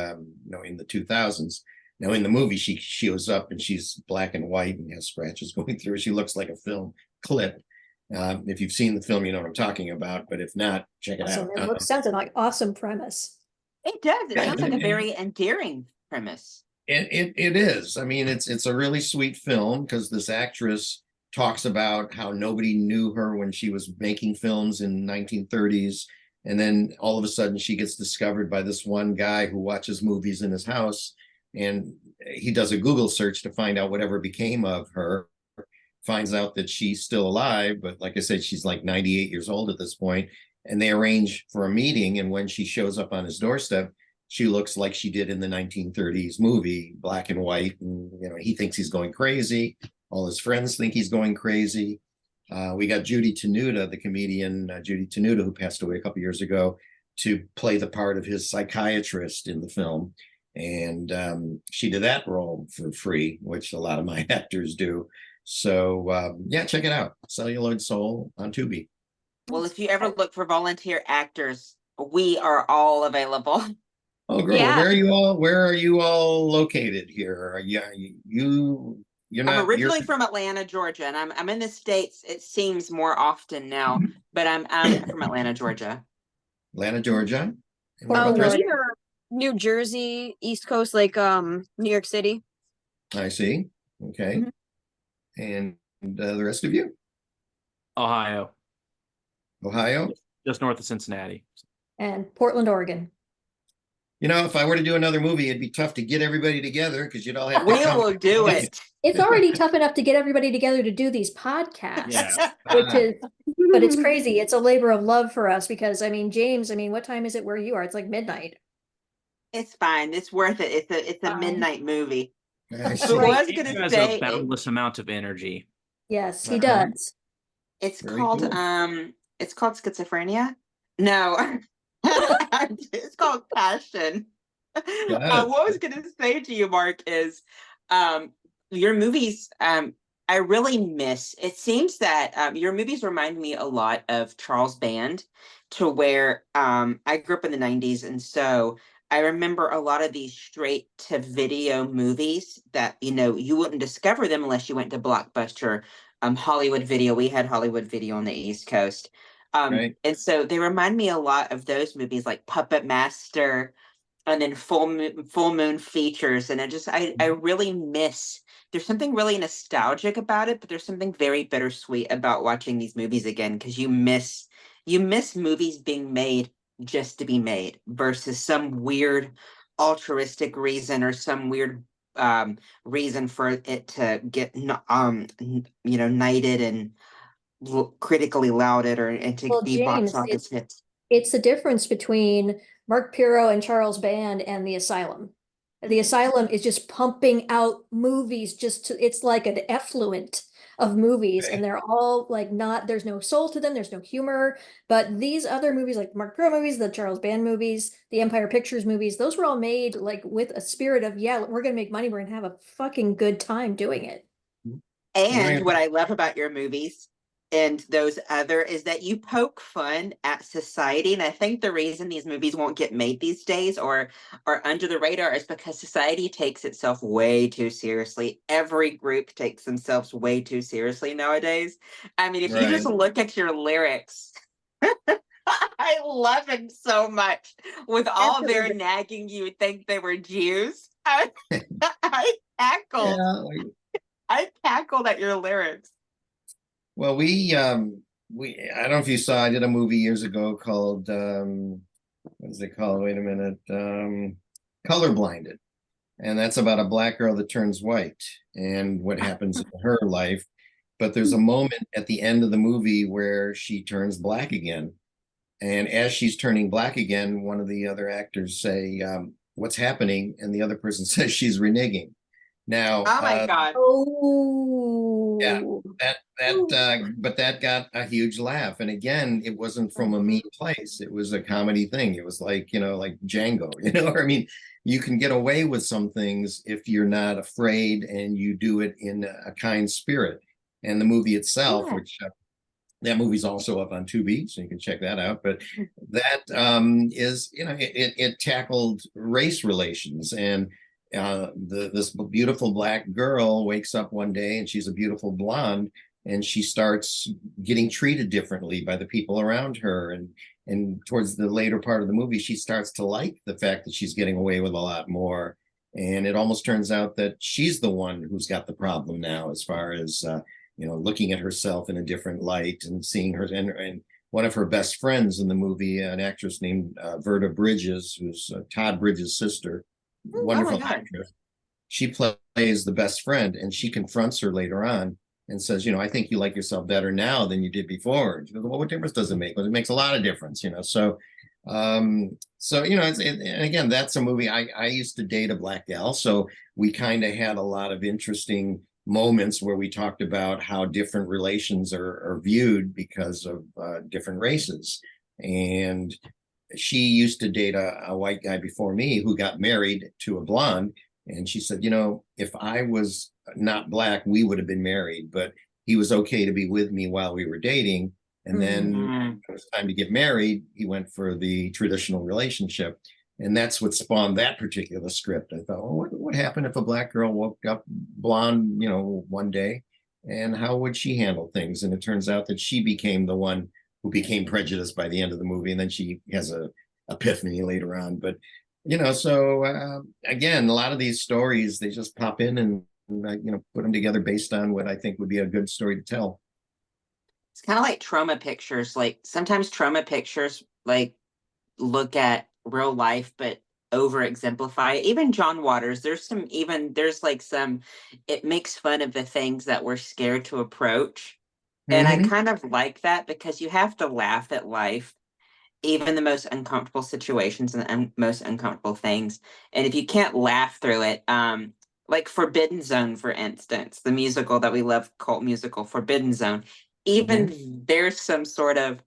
2000s. Now in the movie, she shows up and she's black and white and has scratches going through her. She looks like a film clip. If you've seen the film, you know what I'm talking about. But if not, check it Awesome. out. It sounds like awesome premise. It does. It Yeah, sounds like a and- very endearing premise. It is. I mean, it's a really sweet film because this actress talks about how nobody knew her when she was making films in 1930s. And then all of a sudden she gets discovered by this one guy who watches movies in his house. And he does a Google search to find out whatever became of her, finds out that she's still alive. But like I said, she's like 98 years old at this point. And they arrange for a meeting. And when she shows up on his doorstep, she looks like she did in the 1930s movie, black and white. And, he thinks he's going crazy. All his friends think he's going crazy. We got Judy Tenuta, the comedian Judy Tenuta, who passed away a couple years ago, to play the part of his psychiatrist in the film. And she did that role for free, which a lot of my actors do. So yeah, check it out. Celluloid Soul on Tubi. Well, if you ever look for volunteer actors, we are all available. Oh, girl, Yeah. where are you all located here? You're not. I'm originally you're- from Atlanta, Georgia, and I'm in the States. It seems more often now, but I'm from Atlanta, Georgia. Atlanta, Georgia. And what Oh, about the rest- We are New Jersey, East Coast, like New York City. I see. Okay. Mhm. And the rest of you, Ohio, Ohio. just north of Cincinnati. And Portland, Oregon. If I were to do another movie, it'd be tough to get everybody together because you'd all have to We come. will do it. It's already tough enough to get everybody together to do these podcasts. Yeah. Which is, but it's crazy. It's a labor of love for us because James, what time is it where you are? It's like midnight. It's fine. It's worth it. It's a Fine. midnight movie. I So see. what I was He gonna has say, a boundless amount of energy. Yes, he Uh-huh. does. it's Very called cool. It's called Schizophrenia. No, it's called Passion. Got it. What I was gonna say to you, Mark, is your movies. I really miss. It seems that your movies remind me a lot of Charles Band, to where I grew up in the '90s, and so I remember a lot of these straight to video movies that you wouldn't discover them unless you went to Blockbuster, Hollywood Video. We had Hollywood Video on the East Coast. Right. And so they remind me a lot of those movies like Puppet Master and then Full Moon Features. And I really miss, there's something really nostalgic about it, but there's something very bittersweet about watching these movies again, because you miss movies being made just to be made versus some weird altruistic reason or some weird reason for it to get knighted and critically lauded, or and to Well, be box James, office hits. it's the difference between Mark Pirro and Charles Band and The Asylum. The Asylum is just pumping out movies it's like an effluent of movies, and they're all like there's no soul to them, there's no humor. But these other movies, like Mark Pirro movies, the Charles Band movies, the Empire Pictures movies, those were all made like with a spirit of, yeah, we're gonna make money, we're gonna have a fucking good time doing it. And Right. what I love about your movies and those other is that you poke fun at society. And I think the reason these movies won't get made these days or are under the radar is because society takes itself way too seriously. Every group takes themselves way too seriously nowadays. I mean, if you just Right. look at your lyrics, I love them so much. With all their Absolutely. nagging, you would think they were Jews. I cackled. Yeah. I cackled at your lyrics. Well, we I don't know if you saw, I did a movie years ago called what is it called? Wait a minute. Colorblinded. And that's about a black girl that turns white and what happens in her life. But there's a moment at the end of the movie where she turns black again. And as she's turning black again, one of the other actors say, what's happening? And the other person says she's reneging. Now, Oh my God. Oh. yeah, but that got a huge laugh. And again, it wasn't from a mean place. It was a comedy thing. It was like, like Django, I mean, you can get away with some things if you're not afraid and you do it in a kind spirit. And the movie itself, Yeah. which that movie's also up on Tubi, so you can check that out. But that is, it tackled race relations, and this beautiful black girl wakes up one day and she's a beautiful blonde, and she starts getting treated differently by the people around her. And towards the later part of the movie, she starts to like the fact that she's getting away with a lot more. And it almost turns out that she's the one who's got the problem now, as far as looking at herself in a different light and seeing her. And one of her best friends in the movie, an actress named Verda Bridges, who's Todd Bridges' sister, wonderful actress. She plays the best friend, and she confronts her later on and says, I think you like yourself better now than you did before. She goes, well, what difference does it make? Well, it makes a lot of difference, So, and again, that's a movie. I used to date a black gal, so we kind of had a lot of interesting moments where we talked about how different relations are viewed because of different races. And she used to date a white guy before me who got married to a blonde. And she said, if I was not black, we would have been married, but he was okay to be with me while we were dating. And then when it was time to get married, he went for the traditional relationship. And that's what spawned that particular script. I thought, well, what would happen if a black girl woke up blonde, one day, and how would she handle things? And it turns out that she became the one who became prejudiced by the end of the movie. And then she has a epiphany later on. But, so again, a lot of these stories, they just pop in and put them together based on what I think would be a good story to tell. It's kind of like trauma pictures. Like sometimes trauma pictures like look at real life but over exemplify it. Even John Waters, it makes fun of the things that we're scared to approach. And I kind of like that, because you have to laugh at life, even the most uncomfortable situations and most uncomfortable things. And if you can't laugh through it, like Forbidden Zone, for instance, the musical that we love, cult musical Forbidden Zone, even there's some sort of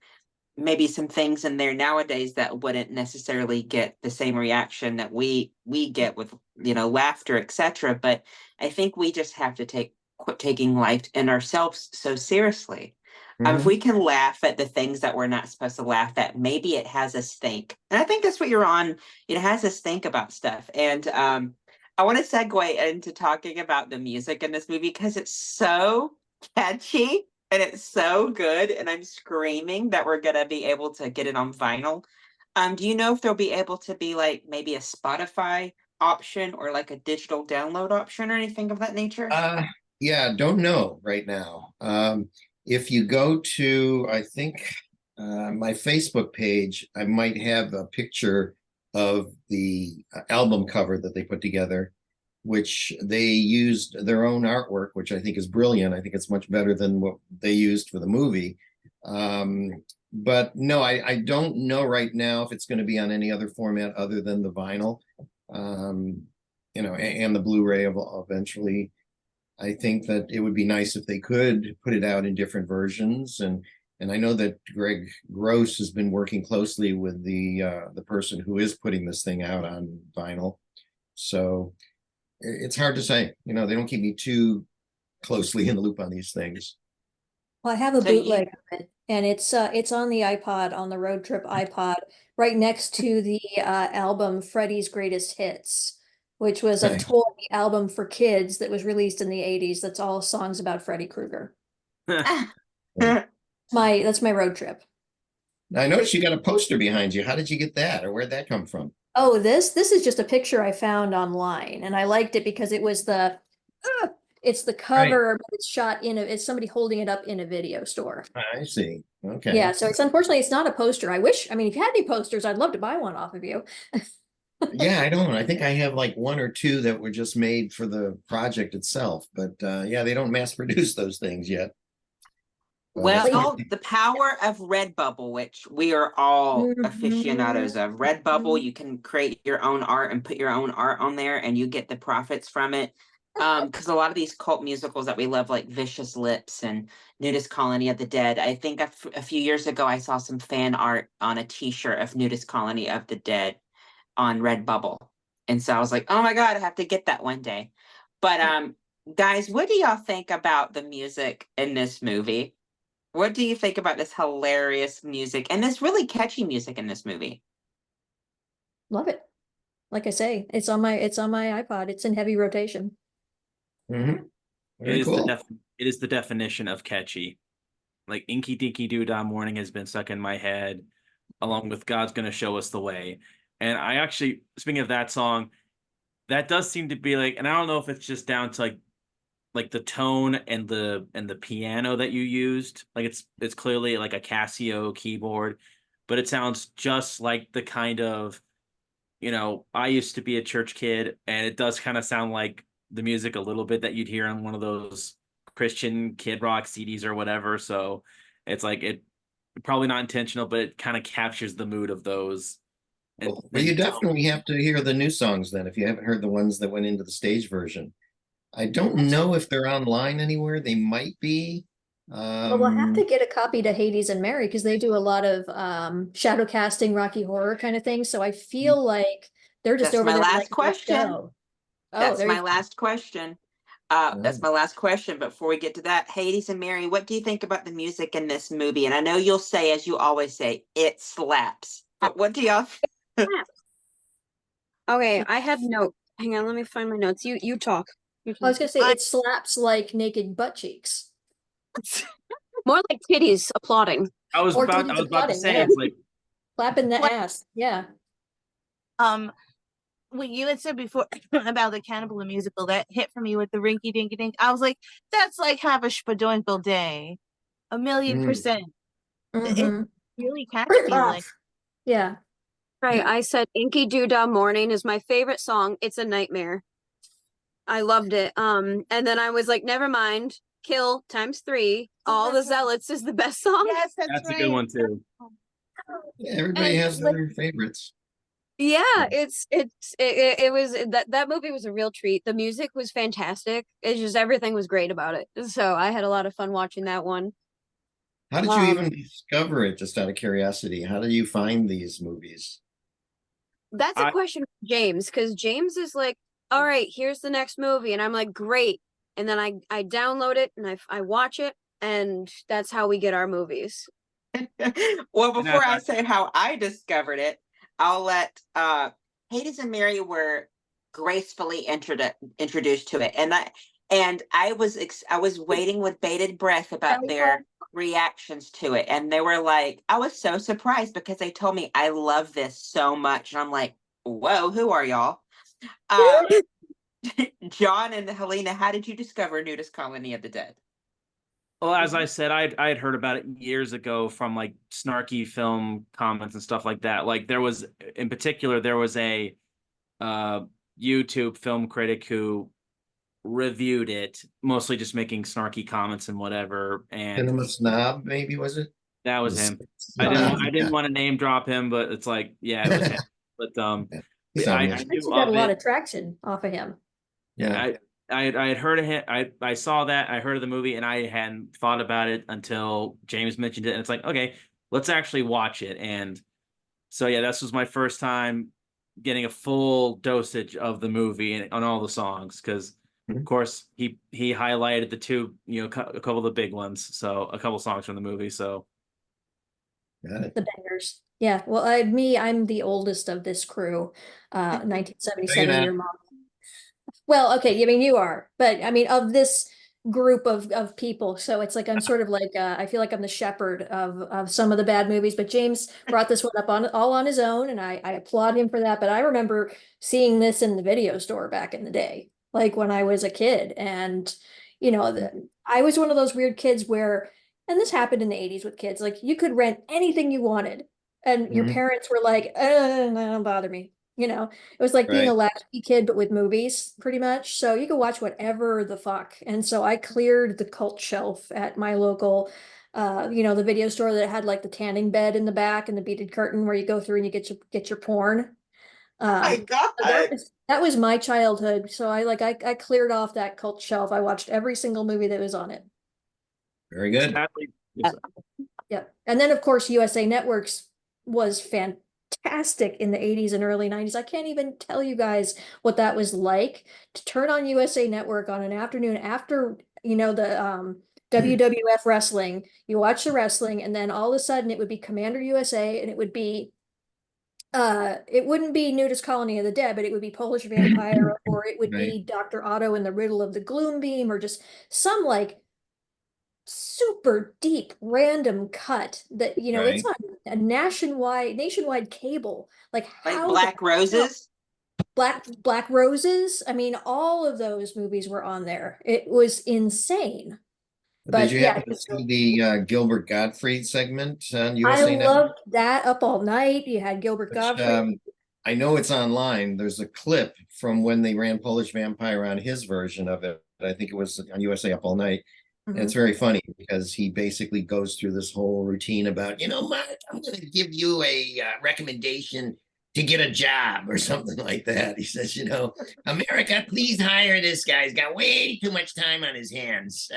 maybe some things in there nowadays that wouldn't necessarily get the same reaction that we get with, you know, laughter, etc. But I think we just have to quit taking life and ourselves so seriously. If we can laugh at the things that we're not supposed to laugh at, maybe it has us think. And I think that's what you're on. It has us think about stuff. And I want to segue into talking about the music in this movie because it's so catchy and it's so good. And I'm screaming that we're going to be able to get it on vinyl. Do you know if there'll be able to be like maybe a Spotify option or like a digital download option or anything of that nature? Yeah, don't know right now. If you go to, I think, my Facebook page, I might have a picture of the album cover that they put together, which they used their own artwork, which I think is brilliant. I think it's much better than what they used for the movie. But no, I don't know right now if it's going to be on any other format other than the vinyl, you know, and the Blu-ray eventually. I think that it would be nice if they could put it out in different versions, and I know that Greg Gross has been working closely with the person who is putting this thing out on vinyl. So it's hard to say. You know, they don't keep me too closely in the loop on these things. Well, I have a So you- bootleg of it, and it's on the iPod, on the road trip iPod, right next to the album Freddie's Greatest Hits, which was a Okay. toy album for kids that was released in the 80s. That's all songs about Freddy Krueger. That's my road trip. I noticed you got a poster behind you. How did you get that, or where'd that come from? Oh, this is just a picture I found online, and I liked it because it was it's the cover, but it's shot it's somebody holding it up in a video store. I see. Okay. Yeah, so unfortunately it's not a poster. I mean, if you had any posters, I'd love to buy one off of you. Yeah, I don't. I think I have like one or two that were just made for the project itself, but yeah, they don't mass produce those things yet. Well, the power of Redbubble, which we are all Mhm. aficionados of. Redbubble, you can create your own art and put your own art on there, and you get the profits from it. Because a lot of these cult musicals that we love, like Vicious Lips and Nudist Colony of the Dead, I think a few years ago I saw some fan art on a T-shirt of Nudist Colony of the Dead on Redbubble, and so I was like, oh my God, I have to get that one day. But guys, what do y'all think about the music in this movie? What do you think about this hilarious music and this really catchy music in this movie? Love it. Like I say, it's on my iPod. It's in heavy rotation. Mhm. It Very is cool. it is the definition of catchy. Like Inky Dinky Doo Dah Morning has been stuck in my head, along with God's Gonna Show Us the Way. And I actually, speaking of that song, that does seem to be like, and I don't know if it's just down to like the tone and the piano that you used. Like it's clearly like a Casio keyboard, but it sounds just like the kind of, you know, I used to be a church kid, and it does kind of sound like the music a little bit that you'd hear on one of those Christian kid rock CDs or whatever. So it's like it probably not intentional, but it kind of captures the mood of those. And Well, you then definitely have to hear the new songs then if you haven't heard the ones that went into the stage version. I don't know if they're online anywhere. They might be. Well, we'll have to get a copy to Hades and Mary because they do a lot of shadow casting, Rocky Horror kind of thing. So I feel like they're just That's over my there. last Like, let's question. go. Oh, That's there my you last question. That's my last question. But before we get to that, Hades and Mary, what do you think about the music in this movie? And I know you'll say, as you always say, it slaps. But what do y'all? Okay, I had note. Hang on, let me find my notes. You talk. You I was talk. gonna say it slaps like naked butt cheeks. More like titties applauding. I was Or about titties to applauding, say yeah. it's like Clapping the Like- ass. Yeah. What you had said before about the Cannibal the Musical, that hit for me with the rinky dinky dink. I was like, that's like have a spadoinkle day. 1,000,000%. It's Mhm. really Rip catchy. Like off. Yeah. Right, I said Inky Doodah Morning is my favorite song. It's a nightmare. I loved it. And then I was like, never mind. Kill ×3. All the Zealots is the best song. yes, that's that's right. a good one too. Yeah, everybody And, has like, their favorites. Yeah, it was that movie was a real treat. The music was fantastic. It's just everything was great about it. So I had a lot of fun watching that one. How did you even discover it, just out of curiosity? How do you find these movies? That's a question for James, because James is like, all right, here's the next movie. And I'm like, great. And then I download it and I watch it. And that's how we get our movies. Well, before I say how I discovered it, I'll let Hades and Mary were gracefully introduced to it, and I was waiting with bated breath about their reactions to it, and they were like, I was so surprised because they told me I love this so much, and I'm like, whoa, who are y'all? John and Helena, how did you discover Nudist Colony of the Dead? Well, as I said, I had heard about it years ago from like snarky film comments and stuff like that. Like there was, in particular, there was a YouTube film critic who reviewed it, mostly just making snarky comments and whatever. And Cinema Snob, maybe, was it? that was him. Snob, I didn't want to name drop him, but it's like, yeah, it was him. But He's I obvious. I got a lot of traction off of him. Yeah. I had heard of him. I saw that. I heard of the movie, and I hadn't thought about it until James mentioned it. And it's like, okay, let's actually watch it. And so yeah, this was my first time getting a full dosage of the movie and on all the songs, because of course he highlighted the two, a couple of the big ones. So a couple songs from the movie. So Got it. The bangers. Yeah. Well, I'm the oldest of this crew. 1977 year mom. Well, okay, I mean you are, but I mean of this group of people, so it's like I'm sort of like I feel like I'm the shepherd of some of the bad movies, but James brought this one up all on his own, and I applaud him for that. But I remember seeing this in the video store back in the day, like when I was a kid, and I was one of those weird kids where, and this happened in the 80s with kids, like you could rent anything you wanted, and your parents were like, don't bother me. It was like being a latchkey kid, but with movies, pretty much. So you could watch whatever the fuck. And so I cleared the cult shelf at my local, the video store that had like the tanning bed in the back and the beaded curtain where you go through and you get your porn. My God. That was my childhood. So I cleared off that cult shelf. I watched every single movie that was on it. Very good. Yeah. And then of course USA Networks was fantastic in the 80s and early 90s. I can't even tell you guys what that was like to turn on USA Network on an afternoon after, the WWF wrestling. You watch the wrestling, and then all of a sudden it would be Commander USA, and it would be it wouldn't be Nudist Colony of the Dead, but it would be Polish Vampire, or it would be Dr. Otto and the Riddle of the Gloom Beam, or just some like super deep random cut that it's on a nationwide cable, like how Black Roses. Black Roses. I mean, all of those movies were on there. It was insane. But did you happen to see the Gilbert Gottfried segment on USA Network? I loved that. Up All Night. You had Gilbert Gottfried. I know it's online. There's a clip from when they ran Polish Vampire on his version of it. I think it was on USA Up All Night. And it's very funny because he basically goes through this whole routine about, Mark, I'm going to give you a recommendation to get a job or something like that. He says, America, please hire this guy. He's got way too much time on his hands.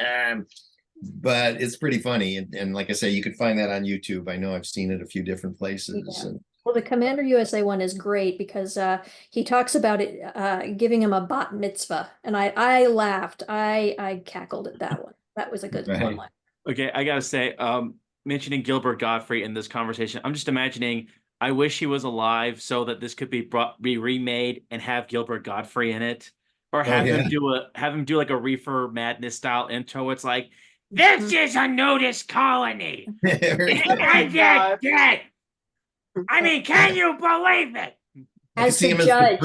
But it's pretty funny. And like I say, you could find that on YouTube. I know I've seen it a few different places. Yeah. Well, the Commander USA one is great because he talks about it giving him a bat mitzvah. And I laughed. I cackled at that one. That was a good one. Okay, I gotta say, mentioning Gilbert Gottfried in this conversation, I'm just imagining, I wish he was alive so that this could be remade and have Gilbert Gottfried in it. Or have him do like a Reefer Madness style intro. It's like, this is a nudist colony. I mean, can you believe it? As the judge.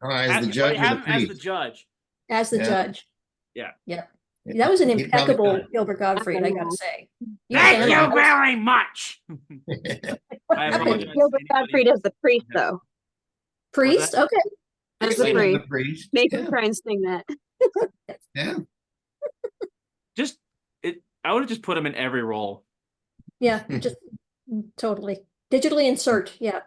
As the judge. As the judge. As the judge. Yeah. Yeah. That was an impeccable Gilbert Gottfried, I gotta say. Thank you very much. Gilbert Gottfried as the priest, though. Priest? Okay. As the priest. Make him try and sing that. Yeah. I would have just put him in every role. Yeah, just totally. Digitally insert, yeah.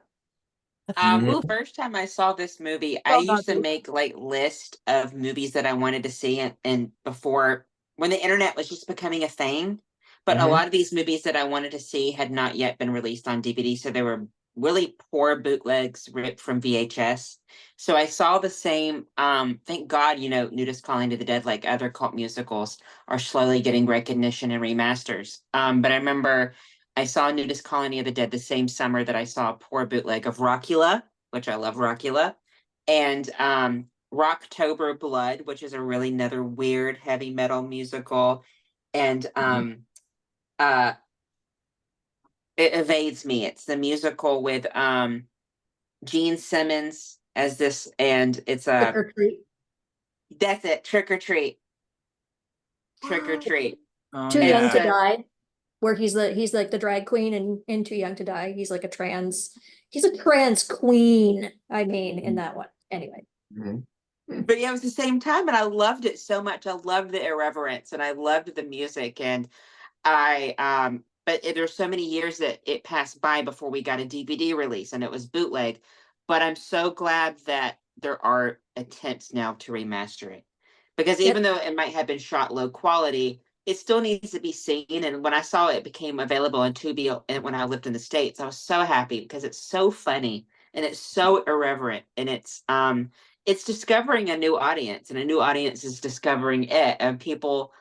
Well, first time I saw this movie, I used to make like list of movies that I wanted to see, and before, when the internet was just becoming a thing, But a Mhm. lot of these movies that I wanted to see had not yet been released on DVD, so they were really poor bootlegs ripped from VHS. So I saw the same. Thank God, Nudist Calling to the Dead, like other cult musicals, are slowly getting recognition and remasters. But I remember I saw Nudist Colony of the Dead the same summer that I saw a poor bootleg of Rockula, which I love Rockula, and Rocktober Blood, which is a really another weird heavy metal musical, and uh it evades me. It's the musical with Gene Simmons as this, and it's Trick or treat. that's it, Trick or Treat. Trick or Treat. Oh, Too Young to yeah. Die, where he's like the drag queen in Too Young to Die. He's like he's a trans queen, I mean, in that one. Anyway. Mhm. But yeah, it was the same time, and I loved it so much. I loved the irreverence, and I loved the music, and there's so many years that it passed by before we got a DVD release, and it was bootleg. But I'm so glad that there are attempts now to remaster it, because Yep. even though it might have been shot low quality, it still needs to be seen. And when I saw it became available on Tubi, and when I lived in the States, I was so happy because it's so funny and it's so irreverent, and it's discovering a new audience, and a new audience is discovering it, and people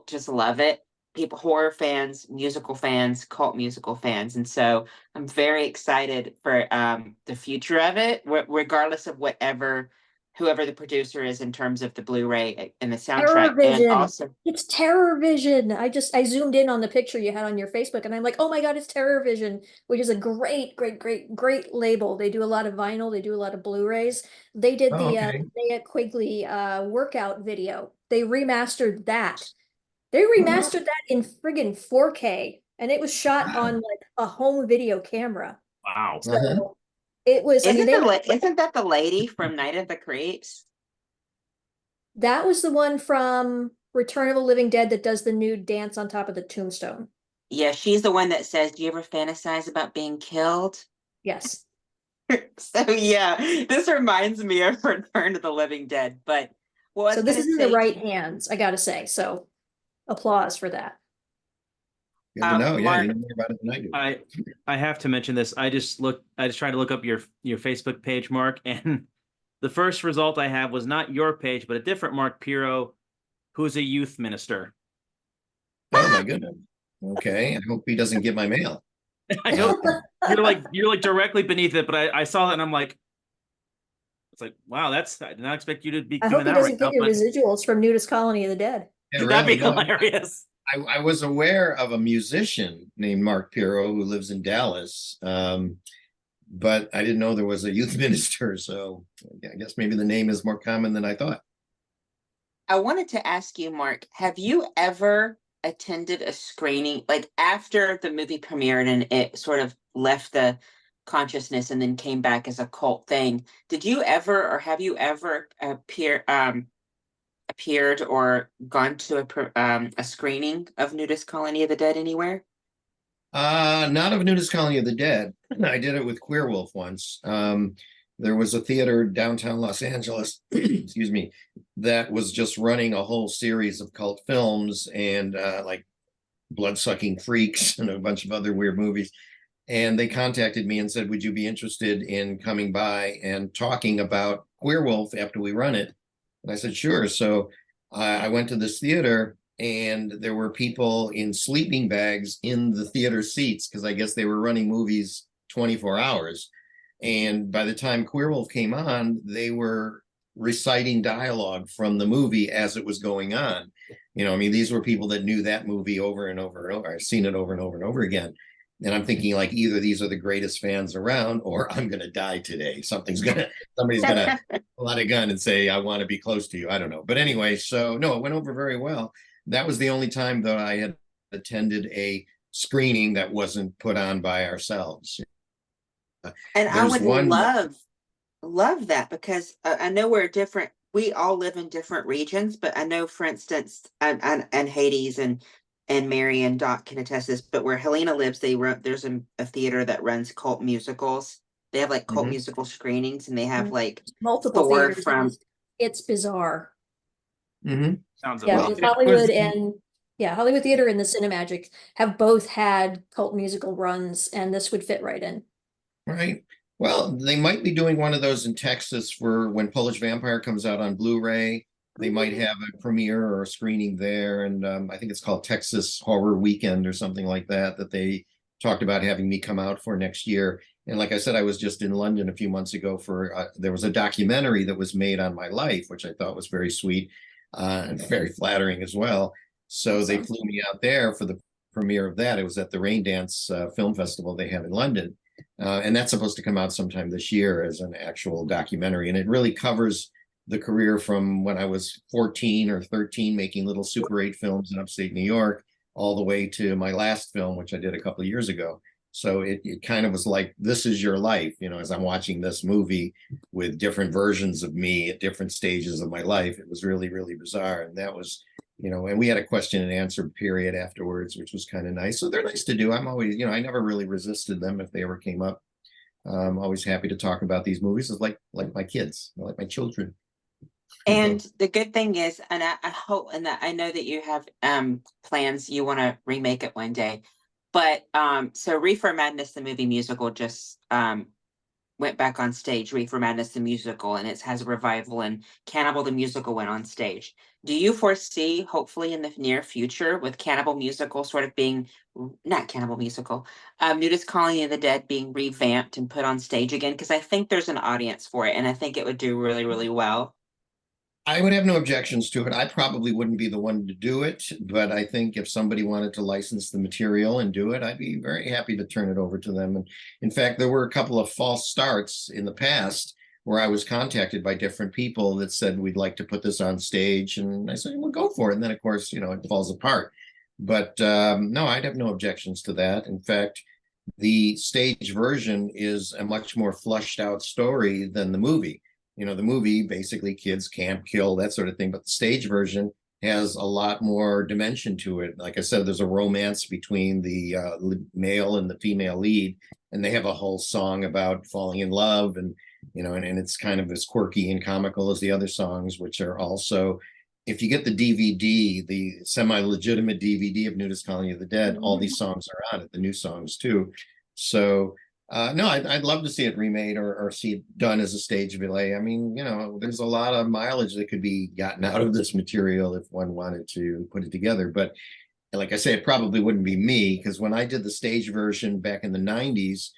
just love it. People, horror fans, musical fans, cult musical fans, and so I'm very excited for the future of it, regardless of whoever the producer is in terms of the Blu-ray and the soundtrack, and Terror-Vision. also It's Terror-Vision. I zoomed in on the picture you had on your Facebook, and I'm like, oh my God, it's Terror-Vision, which is a great, great, great, great label. They do a lot of vinyl, they do a lot of Blu-rays. They did Oh, the okay. Linnea Quigley workout video. They remastered that. They remastered that in friggin' 4K, and it was shot Wow. on like a home video camera. wow. So Uh-huh. it was, I mean, isn't that the lady from Night of the Creeps? that was the one from Return of the Living Dead that does the nude dance on top of the tombstone. Yeah, she's the one that says, "Do you ever fantasize about being killed?" Yes. So yeah, this reminds me of Return to the Living Dead. But what I So was this gonna is in the say, right hands, I gotta say. So applause for that. Good to know. Yeah, Mark, you know more about it than I do. I have to mention this. I just tried to look up your Facebook page, Mark, and the first result I have was not your page, but a different Mark Pirro, who's a youth minister. Oh my goodness. Okay. I hope he doesn't get my mail. I know you're like directly beneath it, but I saw that and I'm like, it's like, wow, I did not expect you to be I doing hope he that right doesn't now, get your but residuals from Nudist Colony of the Dead. Yeah, that'd be really. No, hilarious. I was aware of a musician named Mark Pirro who lives in Dallas, but I didn't know there was a youth minister. So I guess maybe the name is more common than I thought. I wanted to ask you, Mark, have you ever attended a screening, like after the movie premiered and it sort of left the consciousness and then came back as a cult thing? Did you ever, or have you ever appeared or gone to a screening of Nudist Colony of the Dead anywhere? Not of Nudist Colony of the Dead. I did it with Queer Wolf once. There was a theater downtown Los Angeles, excuse me, that was just running a whole series of cult films and like Blood-Sucking Freaks and a bunch of other weird movies. And they contacted me and said, would you be interested in coming by and talking about Queer Wolf after we run it? And I said, sure. So I went to this theater and there were people in sleeping bags in the theater seats because I guess they were running movies 24 hours. And by the time Queer Wolf came on, they were reciting dialogue from the movie as it was going on. I mean, these were people that knew that movie over and over and over. I've seen it over and over and over again. And I'm thinking like either these are the greatest fans around or I'm going to die today. Somebody's going to pull out a gun and say, I want to be close to you. I don't know. But anyway, so no, it went over very well. That was the only time that I had attended a screening that wasn't put on by ourselves. And I would one love that, because I know we all live in different regions, but I know, for instance, and Hades and Mary and Doc can attest this, but where Helena lives, there's a theater that runs cult musicals. They have like cult Mhm. musical screenings, and they have like Multiple Thor theaters. from It's bizarre. Mhm. Sounds Yeah, Well, with it Hollywood was- and Yeah, Hollywood Theater and the Cinemagic have both had cult musical runs, and this would fit right in. Right. Well, they might be doing one of those in Texas for when Polish Vampire comes out on Blu-ray. They might have a premiere or a screening there, and I think it's called Texas Horror Weekend or something like that, that they talked about having me come out for next year. And like I said, I was just in London a few months ago for there was a documentary that was made on my life, which I thought was very sweet and very flattering as well. So they Awesome. flew me out there for the premiere of that. It was at the Rain Dance Film Festival they have in London. And that's supposed to come out sometime this year as an actual documentary. And it really covers the career from when I was 14 or 13, making little Super 8 films in upstate New York, all the way to my last film, which I did a couple of years ago. So it kind of was like, this is your life, you know, as I'm watching this movie with different versions of me at different stages of my life. It was really, really bizarre. And that was, you know, and we had a question and answer period afterwards, which was kind of nice. So they're nice to do. I'm always, you know, I never really resisted them if they ever came up. I'm always happy to talk about these movies. It's like my kids, like my children. And the good thing is, and I hope, and that I know that you have plans, you want to remake it one day. But so Reefer Madness, the movie musical, just went back on stage. Reefer Madness, the musical, and it has a revival, and Cannibal the musical went on stage. Do you foresee, hopefully in the near future, with Cannibal musical sort of being, not Cannibal musical, Nudist Colony of the Dead being revamped and put on stage again? Because I think there's an audience for it, and I think it would do really, really well. I would have no objections to it. I probably wouldn't be the one to do it, but I think if somebody wanted to license the material and do it, I'd be very happy to turn it over to them. And in fact, there were a couple of false starts in the past where I was contacted by different people that said, we'd like to put this on stage. And I said, well, go for it. And then, of course, you know, it falls apart. But no, I'd have no objections to that. In fact, the stage version is a much more flushed out story than the movie. You know, the movie, basically kids camp, kill, that sort of thing. But the stage version has a lot more dimension to it. Like I said, there's a romance between the male and the female lead, and they have a whole song about falling in love. And, you know, and it's kind of as quirky and comical as the other songs, which are also, if you get the DVD, the semi-legitimate DVD of Nudist Colony of the Dead, all these songs are on it, the new songs too. So no, I'd love to see it remade or see it done as a stage play. I mean, you know, there's a lot of mileage that could be gotten out of this material if one wanted to put it together. But like I say, it probably wouldn't be me, because when I did the stage version back in the 90s,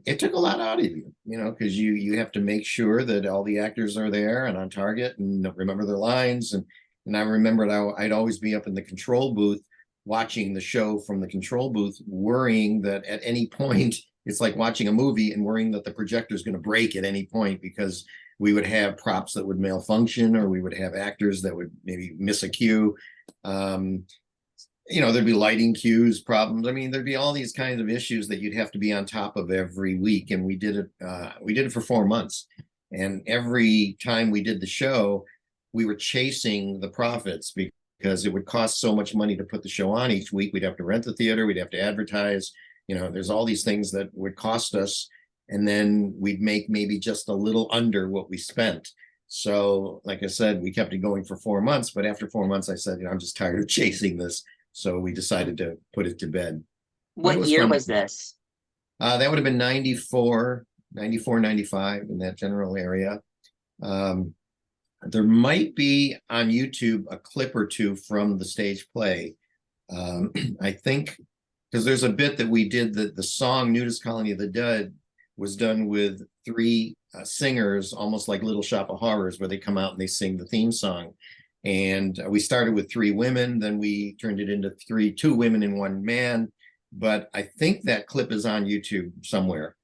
it took a lot out of you, you know, because you have to make sure that all the actors are there and on target and remember their lines. And I remembered I'd always be up in the control booth watching the show from the control booth, worrying that at any point, it's like watching a movie and worrying that the projector is going to break at any point, because we would have props that would malfunction, or we would have actors that would maybe miss a cue. You know, there'd be lighting cues problems. I mean, there'd be all these kinds of issues that you'd have to be on top of every week. And we did it for 4 months. And every time we did the show, we were chasing the profits, because it would cost so much money to put the show on each week. We'd have to rent the theater, we'd have to advertise. You know, there's all these things that would cost us, and then we'd make maybe just a little under what we spent. So, like I said, we kept it going for 4 months, but after 4 months, I said, you know, I'm just tired of chasing this. So we decided to put it to bed. What year was this? That would have been 94, 95, in that general area. There might be on YouTube a clip or two from the stage play. I think, because there's a bit that we did, that the song Nudist Colony of the Dead was done with 3 singers, almost like Little Shop of Horrors, where they come out and they sing the theme song. And we started with 3 women, then we turned it into 2 women and 1 man. But I think that clip is on YouTube somewhere.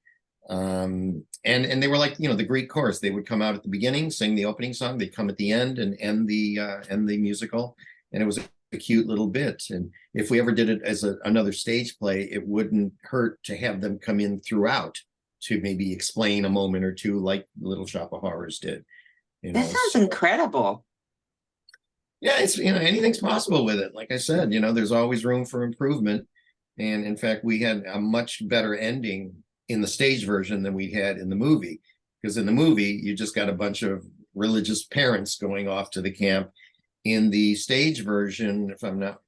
And they were like, you know, the Greek chorus. They would come out at the beginning, sing the opening song. They'd come at the end and end the musical. And it was a cute little bit. And if we ever did it as another stage play, it wouldn't hurt to have them come in throughout to maybe explain a moment or two, like Little Shop of Horrors did. You know, That sounds incredible. yeah, it's, you know, anything's possible with it. Like I said, you know, there's always room for improvement. And in fact, we had a much better ending in the stage version than we had in the movie, because in the movie, you just got a bunch of religious parents going off to the camp. In the stage version, if I'm not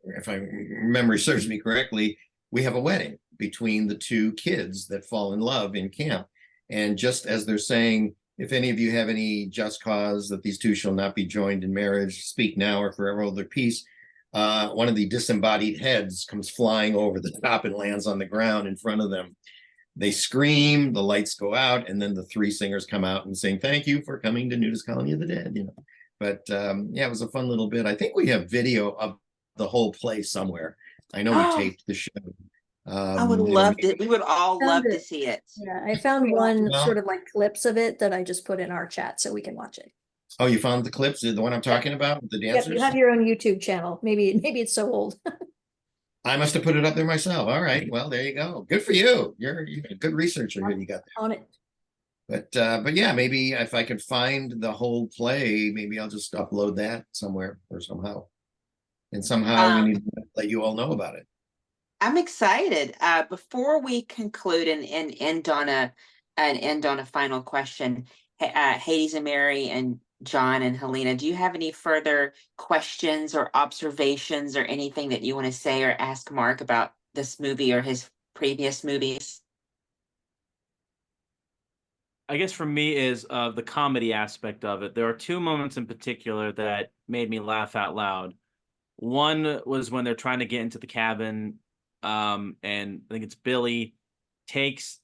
if my memory serves me correctly, we have a wedding between the two kids that fall in love in camp. And just as they're saying, if any of you have any just cause that these two shall not be joined in marriage, speak now or forever hold their peace. One of the disembodied heads comes flying over the top and lands on the ground in front of them. They scream, the lights go out, and then the three singers come out and sing, "Thank you for coming to Nudist Colony of the Dead," you know. But yeah, it was a fun little bit. I think we have video of the whole play somewhere. I know we taped the show. I would You know, love it. We would all Found love to it. see it. Yeah, I found one Well- sort of like clips of it that I just put in our chat so we can watch it. Oh, you found the clips, the one I'm talking about with the Yep, dancers? you have your own YouTube channel. Maybe it's so old. I must have put it up there myself. All right. Well, there you go. Good for you. You're a good researcher here. You got that. On it. But yeah, maybe if I could find the whole play, maybe I'll just upload that somewhere or somehow. And somehow we need to let you all know about it. I'm excited. Before we conclude and end on a final question, Hades and Mary and John and Helena, do you have any further questions or observations or anything that you want to say or ask Mark about this movie or his previous movies? I guess for me is the comedy aspect of it. There are two moments in particular that made me laugh out loud. One was when they're trying to get into the cabin, and I think it's Billy takes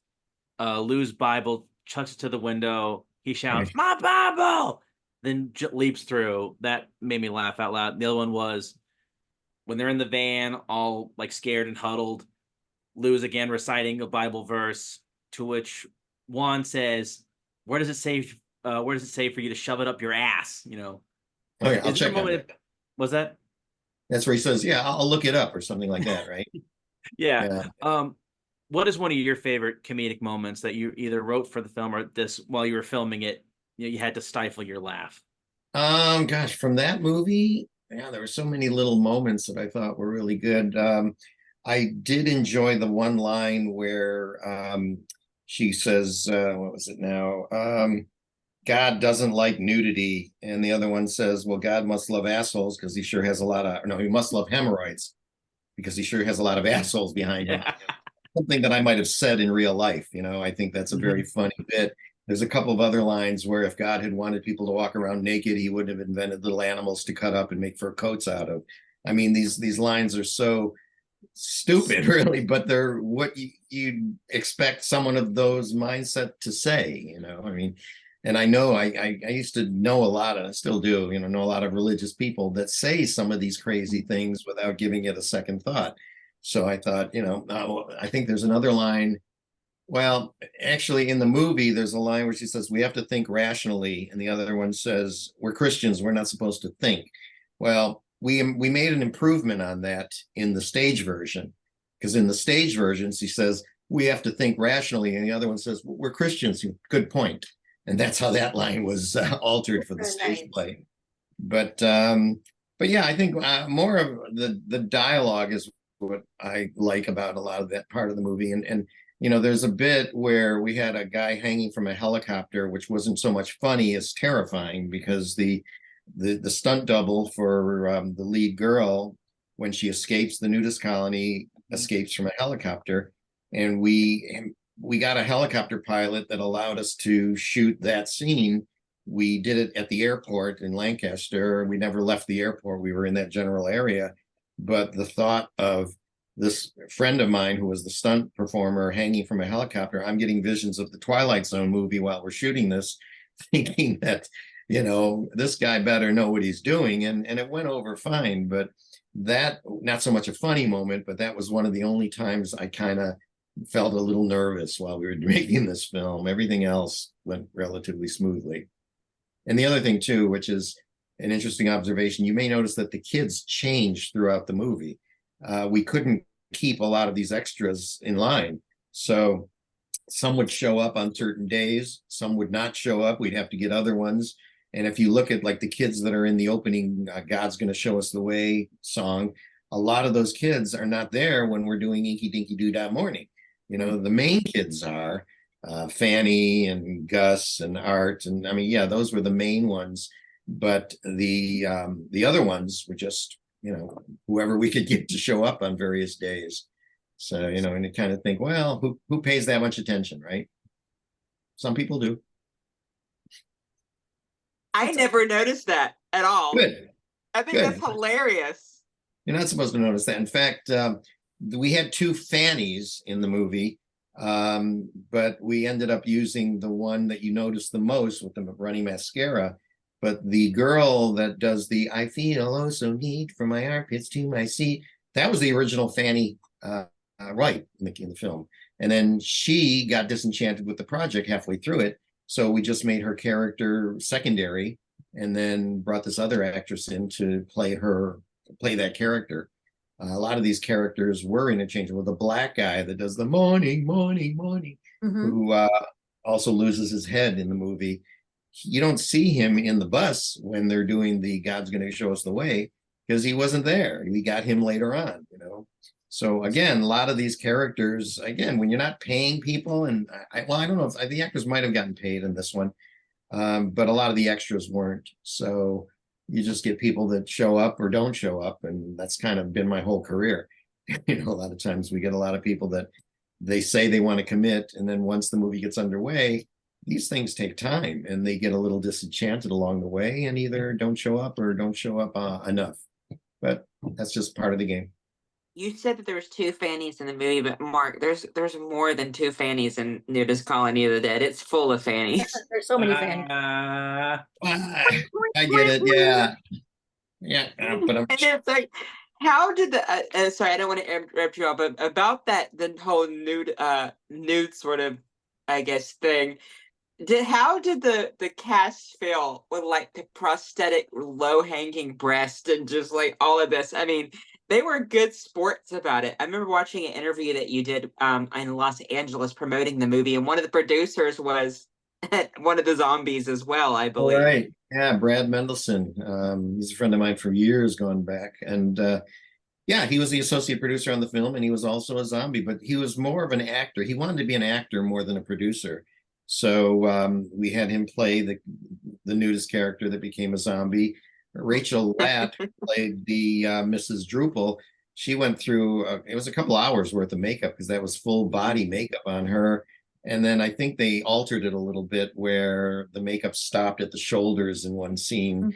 Lou's Bible, chucks it to the window. He shouts, "My Bible!" Then leaps through. That made me laugh out loud. The other one was when they're in the van, all like scared and huddled. Lou's again reciting a Bible verse, to which Juan says, "Where does it say? Where does it say for you to shove it up your ass?" You know. Oh yeah, I'll Is there a check on moment- it. Was that? That's where he says, "Yeah, I'll look it up" or something like that, right? Yeah. Yeah. What is one of your favorite comedic moments that you either wrote for the film or this while you were filming it, you had to stifle your laugh? Gosh, from that movie, yeah, there were so many little moments that I thought were really good. I did enjoy the one line where she says, what was it now? God doesn't like nudity. And the other one says, well, God must love assholes because he sure has a lot of, no, he must love hemorrhoids because he sure has a lot of assholes behind him. Something that I might have said in real life. You know, I think that's a very funny bit. There's a couple of other lines where if God had wanted people to walk around naked, he wouldn't have invented little animals to cut up and make fur coats out of. I mean, these lines are so stupid, really, but they're what you'd expect someone of those mindset to say, you know. I mean, and I know I used to know a lot, and I still do, you know a lot of religious people that say some of these crazy things without giving it a second thought. So I thought, I think there's another line. Well, actually, in the movie, there's a line where she says, we have to think rationally. And the other one says, we're Christians, we're not supposed to think. Well, we made an improvement on that in the stage version, because in the stage version, she says, we have to think rationally. And the other one says, we're Christians. Good point. And that's how that line was altered for the stage play. But yeah, I think more of the dialogue is what I like about a lot of that part of the movie. And there's a bit where we had a guy hanging from a helicopter, which wasn't so much funny as terrifying, because the stunt double for the lead girl, when she escapes the nudist colony, escapes from a helicopter. And we got a helicopter pilot that allowed us to shoot that scene. We did it at the airport in Lancaster. We never left the airport. We were in that general area. But the thought of this friend of mine who was the stunt performer hanging from a helicopter, I'm getting visions of the Twilight Zone movie while we're shooting this, thinking that, this guy better know what he's doing. And it went over fine. But that, not so much a funny moment, but that was one of the only times I kind of felt a little nervous while we were making this film. Everything else went relatively smoothly. And the other thing too, which is an interesting observation, you may notice that the kids changed throughout the movie. We couldn't keep a lot of these extras in line. So some would show up on certain days, some would not show up. We'd have to get other ones. And if you look at like the kids that are in the opening God's Gonna Show Us the Way song, a lot of those kids are not there when we're doing Inky Dinky Doo Dah Morning. The main kids are Fanny and Gus and Art. And I mean, yeah, those were the main ones. But the other ones were just whoever we could get to show up on various days. So, and you kind of think, well, who pays that much attention, right? Some people do. I never noticed that at all. Good. I think Good. that's hilarious. You're not supposed to notice that. In fact, we had two Fannies in the movie, but we ended up using the one that you noticed the most with the runny mascara. But the girl that does the "I feel oh so neat from my armpits to my seat," that was the original Fanny Wright in the film. And then she got disenchanted with the project halfway through it. So we just made her character secondary and then brought this other actress in to play that character. A lot of these characters were interchangeable. The black guy that does the morning, morning, morning, who also loses his head in the movie. You don't see him in the bus when they're doing the "God's Gonna Show Us the Way" because he wasn't there. We got him later on, So again, a lot of these characters, again, when you're not paying people, and I don't know if the actors might have gotten paid in this one, but a lot of the extras weren't. So you just get people that show up or don't show up, and that's kind of been my whole career. A lot of times we get a lot of people that they say they want to commit, and then once the movie gets underway, these things take time, and they get a little disenchanted along the way, and either don't show up or don't show up enough. But that's just part of the game. You said that there was two Fannies in the movie, but Mark, there's more than two Fannies in Nudist Colony of the Dead. It's full of Fannies. There's so many Fannies. I get it. Yeah. But And it's like, how did the sorry, I don't want to interrupt you all, but about the whole nude sort of, I guess, thing. How did the cast feel with like the prosthetic low hanging breast and just like all of this? I mean, they were good sports about it. I remember watching an interview that you did in Los Angeles promoting the movie, and one of the producers was one of the zombies as well, I believe. Right. Yeah, Brad Mendelson. He's a friend of mine for years going back. And yeah, he was the associate producer on the film, and he was also a zombie, but he was more of an actor. He wanted to be an actor more than a producer. So we had him play the nudist character that became a zombie. Rachel Lapp played the Mrs. Drupal. She went through, it was a couple hours worth of makeup because that was full body makeup on her. And then I think they altered it a little bit where the makeup stopped at the shoulders in one scene,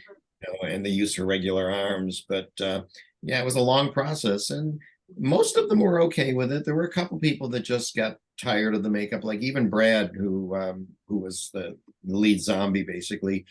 and they used her regular arms. But yeah, it was a long process, and most of them were okay with it. There were a couple people that just got tired of the makeup, like even Brad, who was the lead zombie, basically.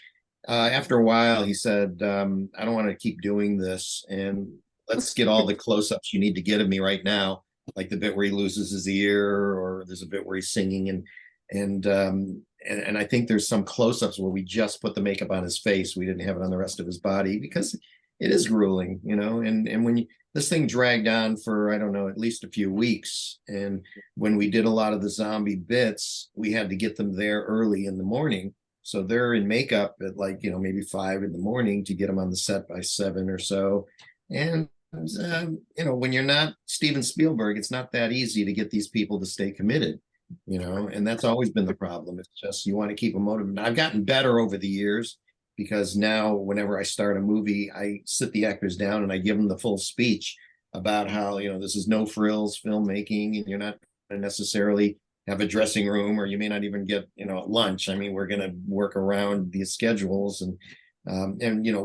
After a while, he said, I don't want to keep doing this, and let's get all the close-ups you need to get of me right now, like the bit where he loses his ear, or there's a bit where he's singing, and I think there's some close-ups where we just put the makeup on his face. We didn't have it on the rest of his body because it is grueling, and when this thing dragged on for, I don't know, at least a few weeks. And when we did a lot of the zombie bits, we had to get them there early in the morning. So they're in makeup at like, maybe 5 in the morning to get them on the set by 7 or so. And, when you're not Steven Spielberg, it's not that easy to get these people to stay committed, and that's always been the problem. It's just, you want to keep them motivated. I've gotten better over the years, because now whenever I start a movie, I sit the actors down and I give them the full speech about how, this is no frills filmmaking, and you're not going to necessarily have a dressing room, or you may not even get, lunch. I mean, we're going to work around these schedules, and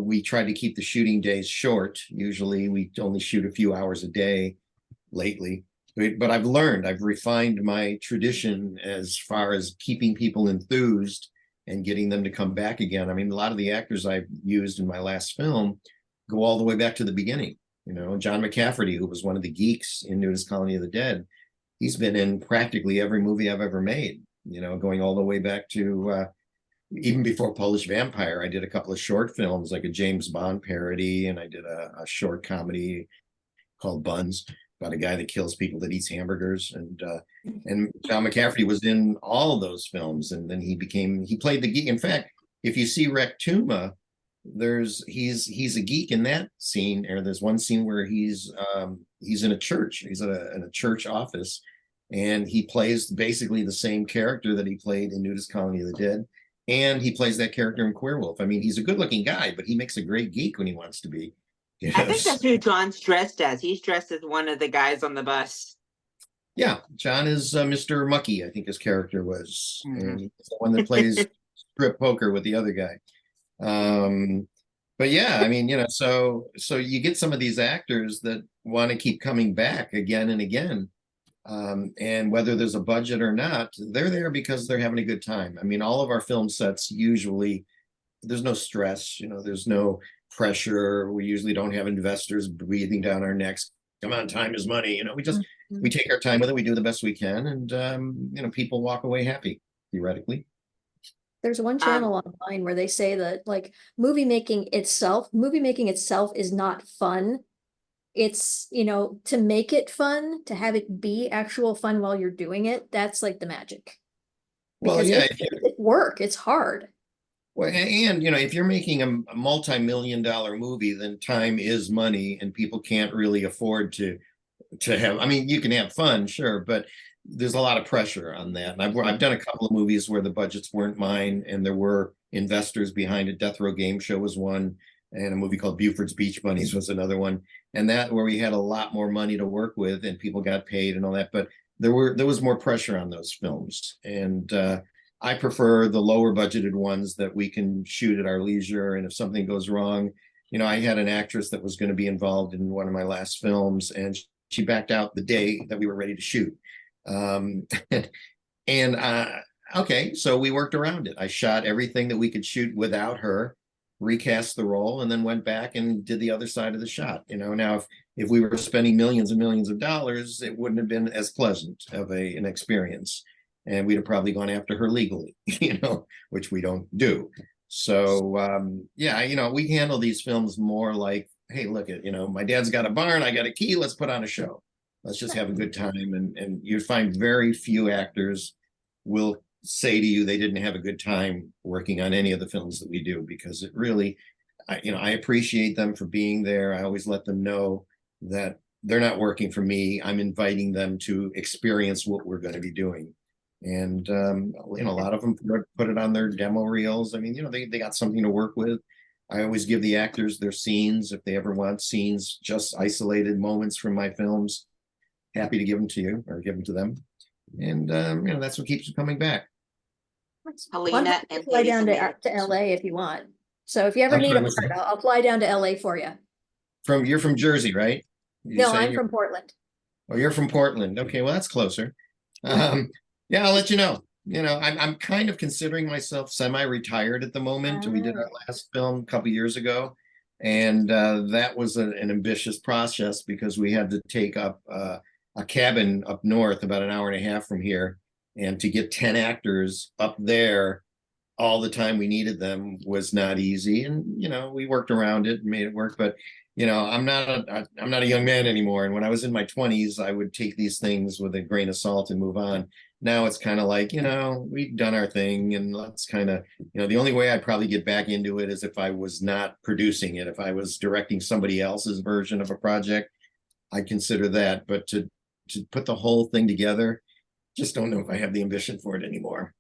we try to keep the shooting days short. Usually we only shoot a few hours a day lately, but I've refined my tradition as far as keeping people enthused and getting them to come back again. I mean, a lot of the actors I've used in my last film go all the way back to the beginning. John McCafferty, who was one of the geeks in Nudist Colony of the Dead, he's been in practically every movie I've ever made, going all the way back to even before Polish Vampire. I did a couple of short films, like a James Bond parody, and I did a short comedy called Buns, about a guy that kills people that eats hamburgers. And John McCafferty was in all of those films, and then he played the geek. In fact, if you see Rectuma, he's a geek in that scene. Or there's one scene where he's in a church. He's in a church office, and he plays basically the same character that he played in Nudist Colony of the Dead, and he plays that character in Queer Wolf. I mean, he's a good-looking guy, but he makes a great geek when he wants to be. I think Yes. that's who John's dressed as. He's dressed as one of the guys on the bus. Yeah, John is Mr. Mucky, I think his character was, Mhm. and he's the one that plays strip poker with the other guy. But yeah, I mean, so you get some of these actors that want to keep coming back again and again. And whether there's a budget or not, they're there because they're having a good time. I mean, all of our film sets usually there's no stress, there's no pressure. We usually don't have investors breathing down our necks. Come on, time is money. We take our time with it. We do the best we can, and people walk away happy, theoretically. There's one channel online where they say that like movie making itself is not fun. It's, to make it fun, to have it be actual fun while you're doing it, that's like the magic. Well, Because yeah, it's work, it's hard. well, and if you're making a multi-million-dollar movie, then time is money, and people can't really afford to have. I mean, you can have fun, sure, but there's a lot of pressure on that. And I've done a couple of movies where the budgets weren't mine, and there were investors behind it. Death Row Game Show was one, and a movie called Buford's Beach Bunnies was another one. And that where we had a lot more money to work with, and people got paid and all that. But there was more pressure on those films, and I prefer the lower budgeted ones that we can shoot at our leisure. And if something goes wrong, I had an actress that was going to be involved in one of my last films, and she backed out the day that we were ready to shoot. Okay, so we worked around it. I shot everything that we could shoot without her, recast the role, and then went back and did the other side of the shot. Now if we were spending millions and millions of dollars, it wouldn't have been as pleasant of an experience, and we'd have probably gone after her legally, which we don't do. So yeah, we handle these films more like, hey, look at, my dad's got a barn, I got a key, let's put on a show. Let's just have a good time. And you find very few actors will say to you they didn't have a good time working on any of the films that we do, because it really, I appreciate them for being there. I always let them know that they're not working for me. I'm inviting them to experience what we're going to be doing. And a lot of them put it on their demo reels. I mean, they got something to work with. I always give the actors their scenes if they ever want scenes, just isolated moments from my films. Happy to give them to you or give them to them. And that's what keeps them coming back. Helena and fly Hades down and to Mary. LA if you want. So if you ever I'm need sorry, a what's part, that? I'll fly down to LA for you. You're from Jersey, right? No, I'm from Portland. Oh, you're from Portland. Okay, well, that's closer. Yeah, I'll let you know. I'm kind of considering myself semi-retired at the moment. We did our last film a couple years ago, and that was an ambitious process because we had to take up a cabin up north about an hour and a half from here, and to get 10 actors up there all the time we needed them was not easy. And we worked around it and made it work. But I'm not a young man anymore. And when I was in my 20s, I would take these things with a grain of salt and move on. Now it's kind of like, we've done our thing, and let's kind of, the only way I'd probably get back into it is if I was not producing it. If I was directing somebody else's version of a project, I'd consider that. But to put the whole thing together, just don't know if I have the ambition for it anymore.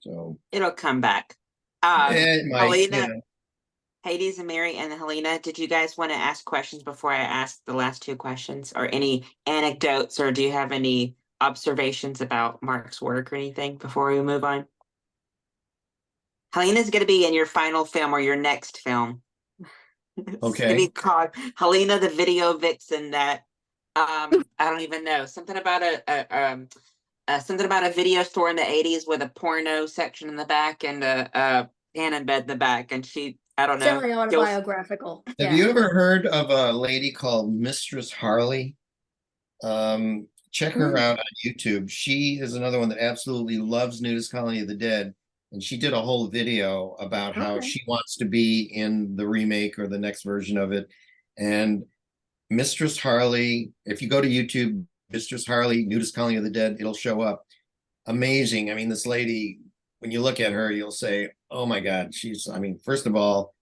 So It'll come back. it might, Helena, Hades and Mary and Helena, did you guys want to ask questions before I ask the last two questions, or any anecdotes, or do you have any observations about Mark's work or anything before we move on? Helena's going to be in your final film or your next film. It's Okay. going to be called Helena the Video Vixen. That I don't even know, something about a video store in the 80s with a porno section in the back and a cannon bed in the back, and I don't know. Semi-autobiographical. Have you ever heard of a lady called Mistress Harley? Check her out on YouTube. She is another one that absolutely loves Nudist Colony of the Dead. And she did a whole video about how she wants to be in the remake or the next version of it. And Mistress Harley, if you go to YouTube, Mistress Harley, Nudist Colony of the Dead, it'll show up. Amazing. I mean, this lady, when you look at her, you'll say, oh my God, first of all,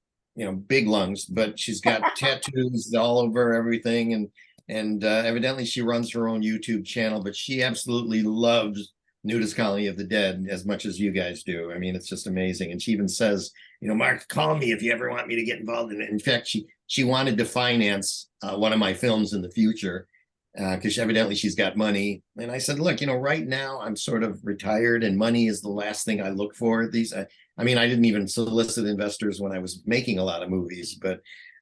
big lungs, but she's got tattoos all over everything. And evidently she runs her own YouTube channel, but she absolutely loves Nudist Colony of the Dead as much as you guys do. I mean, it's just amazing. And she even says, Mark, call me if you ever want me to get involved in it. In fact, she wanted to finance one of my films in the future because evidently she's got money. And I said, look, right now I'm sort of retired and money is the last thing I look for. I mean, I didn't even solicit investors when I was making a lot of movies, but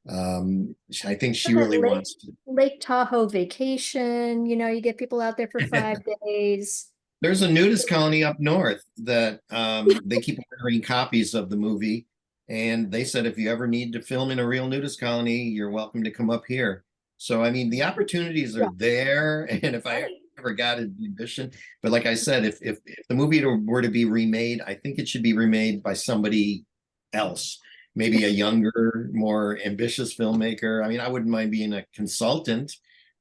I think she really wants to. Lake Tahoe vacation, you get people out there for 5 days. There's a nudist colony up north that they keep ordering copies of the movie. And they said, if you ever need to film in a real nudist colony, you're welcome to come up here. So, I mean, the opportunities are there. And if I ever got an ambition, but like I said, if the movie were to be remade, I think it should be remade by somebody else, maybe a younger, more ambitious filmmaker. I mean, I wouldn't mind being a consultant,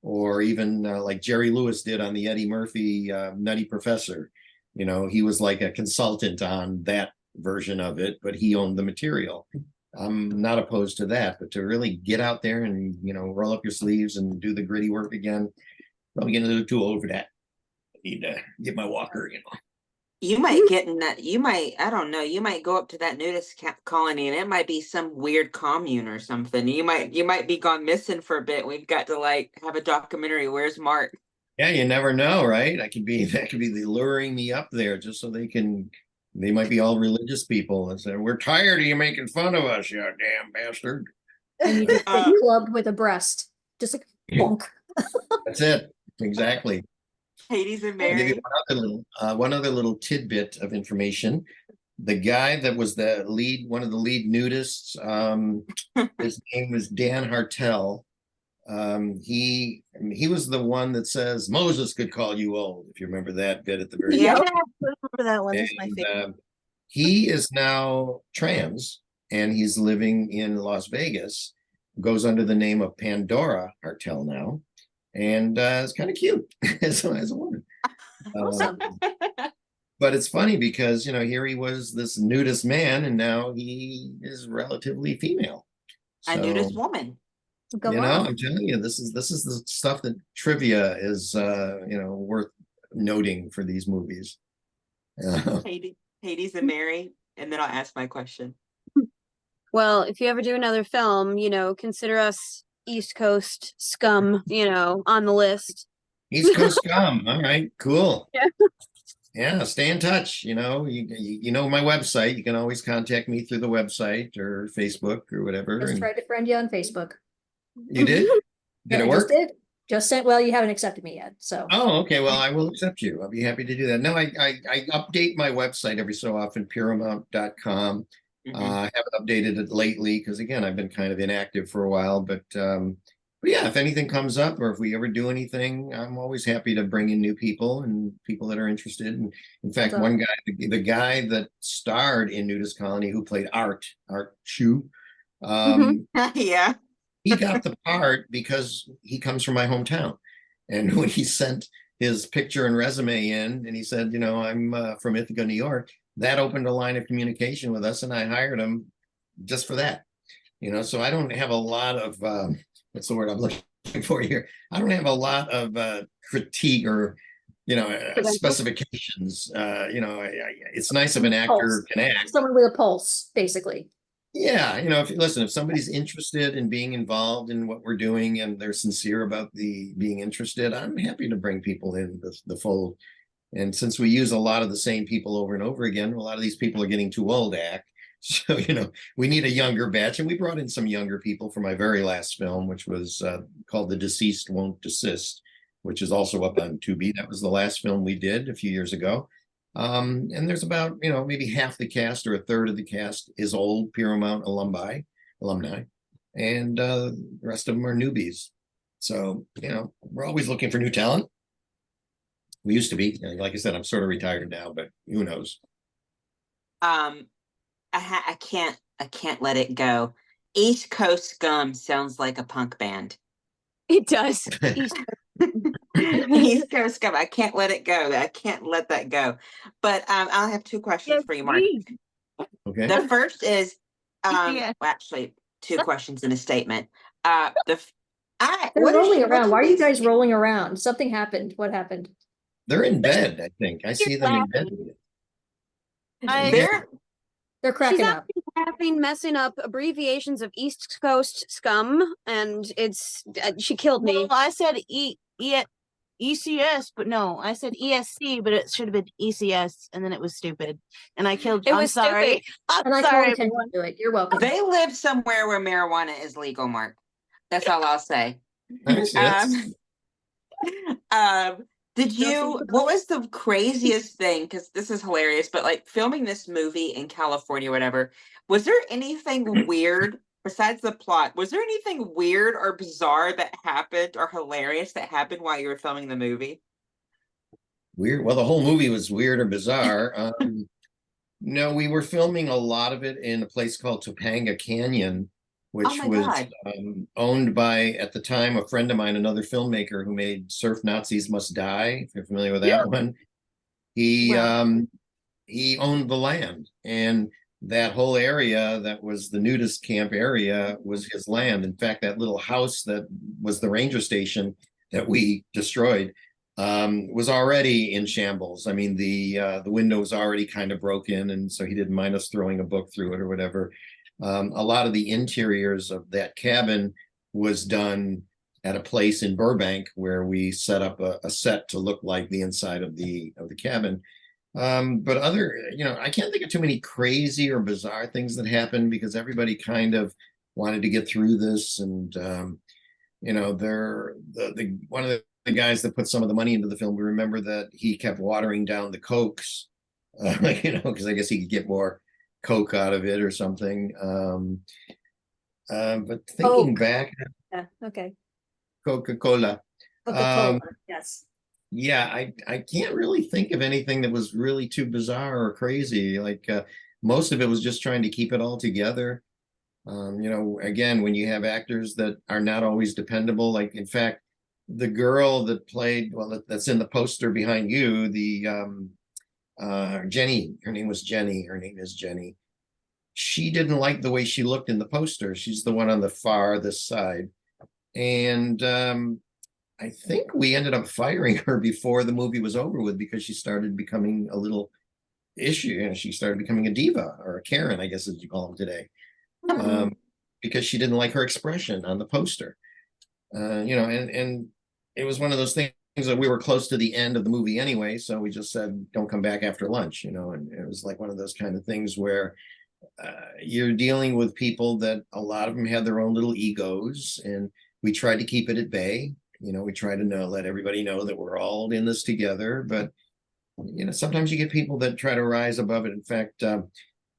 or even like Jerry Lewis did on the Eddie Murphy Nutty Professor. He was like a consultant on that version of it, but he owned the material. I'm not opposed to that, but to really get out there and, roll up your sleeves and do the gritty work again, probably getting a little too old for that. I need to get my walker, You might get in that. I don't know. You might go up to that nudist colony, and it might be some weird commune or something. You might be gone missing for a bit. We've got to have a documentary. Where's Mark? Yeah, you never know, right? That could be the luring me up there just so they might be all religious people and say, we're tired of you making fun of us, you damn bastard. And you just get clubbed with a breast. Just like bonk. That's it. Exactly. Hades and I'll give Mary. you one other little tidbit of information. The guy that was one of the lead nudists, his name was Dan Hartel. He was the one that says Moses could call you old, if you remember that bit at the very Yeah. I end. remember that one. That's my favorite. And, he is now trans and he's living in Las Vegas, goes under the name of Pandora Hartel now, and it's kind of cute as a woman. Awesome. But it's funny because here he was this nudist man and now he is relatively female. A nudist woman. Go on. I'm telling you, this is the stuff that trivia is worth noting for these movies. Hades and Mary, and then I'll ask my question. Well, if you ever do another film, consider us East Coast scum, on the list. East Coast scum. All right, cool. Yeah. Yeah, stay in touch. You know my website. You can always contact me through the website or Facebook or whatever. Just tried to friend you on Facebook. You did? Did Yeah, it work? Just sent. Well, you haven't accepted me yet, so. Oh, okay. Well, I will accept you. I'll be happy to do that. No, I update my website every so often, Paramount.com. I haven't updated it lately because again, I've been kind of inactive for a while. But yeah, if anything comes up or if we ever do anything, I'm always happy to bring in new people and people that are interested. And in fact, one guy, the guy that starred in Nudist Colony, who played Art Shu, Yeah. he got the part because he comes from my hometown. And when he sent his picture and resume in and he said, I'm from Ithaca, New York, that opened a line of communication with us and I hired him just for that. So I don't have a lot of, what's the word I'm looking for here? I don't have a lot of critique or, specifications. It's nice if an actor can act. Someone with a pulse, basically. Yeah, if somebody's interested in being involved in what we're doing and they're sincere about being interested, I'm happy to bring people in the fold. And since we use a lot of the same people over and over again, a lot of these people are getting too old to act. So, we need a younger batch. And we brought in some younger people for my very last film, which was called The Deceased Won't Desist, which is also up on Tubi. That was the last film we did a few years ago. And there's about, maybe half the cast or a third of the cast is old Paramount alumni, and the rest of them are newbies. So, we're always looking for new talent. We used to be, like I said, I'm sort of retired now, but who knows? I can't let it go. East Coast Scum sounds like a punk band. It does. East Coast Scum. I can't let it go. I can't let that go. But I'll have two questions for you, Mark. Okay. The first is, Yeah. well, actually, two questions in a statement. They're rolling around. Why are you guys rolling around? Something happened. What happened? They're in bed, I think. I see them in bed. I- They're They're She's cracking up. actually laughing, messing up abbreviations of East Coast scum, and it's she killed me. Well, I said ECS, but no, I said ESC, but it should have been ECS, and then it was stupid, and I killed. It I'm was sorry. stupid. I'm And I called sorry. attention to it. You're welcome. they live somewhere where marijuana is legal, Mark. That's all I'll say. Nice, yes. Did you, what was the craziest thing? Because this is hilarious, but like filming this movie in California, or whatever, was there anything weird besides the plot? Was there anything weird or bizarre that happened or hilarious that happened while you were filming the movie? Weird. Well, the whole movie was weird or bizarre. No, we were filming a lot of it in a place called Topanga Canyon, which my was God. owned by, at the time, a friend of mine, another filmmaker who made Surf Nazis Must Die, if you're familiar with that one. He he owned the land, and that whole area that was the nudist camp area was his land. In fact, that little house that was the ranger station that we destroyed was already in shambles. I mean, the window was already kind of broken, and so he didn't mind us throwing a book through it or whatever. A lot of the interiors of that cabin was done at a place in Burbank where we set up a set to look like the inside of the cabin. But other, I can't think of too many crazy or bizarre things that happened because everybody kind of wanted to get through this, and they're one of the guys that put some of the money into the film. We remember that he kept watering down the Cokes, because I guess he could get more Coke out of it or something. But thinking Coke. back, Yeah, okay. Coca-Cola. Coca-Cola, yes. Yeah, I can't really think of anything that was really too bizarre or crazy. Like most of it was just trying to keep it all together. Again, when you have actors that are not always dependable, like in fact, the girl that played, well, that's in the poster behind you, the Jenny, her name is Jenny. She didn't like the way she looked in the poster. She's the one on the farthest side. And I think we ended up firing her before the movie was over with because she started becoming a little issue. She started becoming a diva, or a Karen, I guess as you call them today, because she didn't like her expression on the poster. And it was one of those things that we were close to the end of the movie anyway, so we just said, don't come back after lunch, and it was like one of those kind of things where you're dealing with people that a lot of them had their own little egos, and we tried to keep it at bay. We try to let everybody know that we're all in this together, but sometimes you get people that try to rise above it. In fact,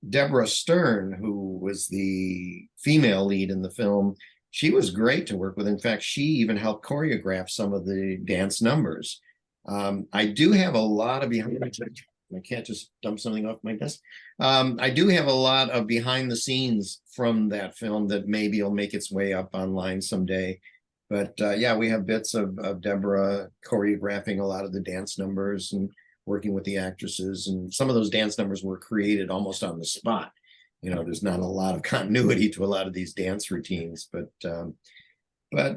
Deborah Stern, who was the female lead in the film, she was great to work with. In fact, she even helped choreograph some of the dance numbers. I do have a lot of behind. I can't just dump something off my desk. I do have a lot of behind the scenes from that film that maybe will make its way up online someday. But yeah, we have bits of Deborah choreographing a lot of the dance numbers and working with the actresses. And some of those dance numbers were created almost on the spot. There's not a lot of continuity to a lot of these dance routines, but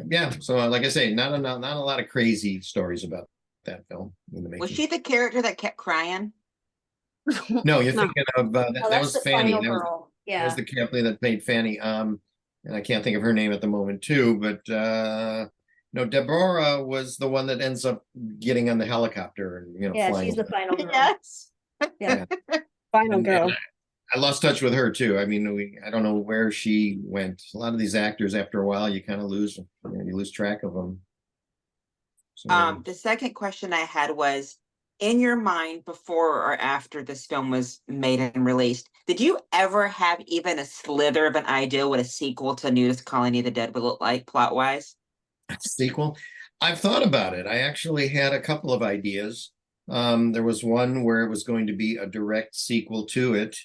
yeah. So like I say, not a lot of crazy stories about that film in the making. Was she the character that kept crying? No, you're thinking of that that's was the Fanny. final That girl. was Yeah. the Kathleen that played Fanny. And I can't think of her name at the moment too, but no, Deborah was the one that ends up getting on the helicopter and Yeah, flying. she's the final girl. Yes. Yeah. Final And girl. I lost touch with her too. I mean, I don't know where she went. A lot of these actors, after a while, you kind of lose track of them. So, The second question I had was, in your mind before or after this film was made and released, did you ever have even a slither of an idea what a sequel to Nudist Colony of the Dead would look like plot-wise? sequel, I've thought about it. I actually had a couple of ideas. There was one where it was going to be a direct sequel to it.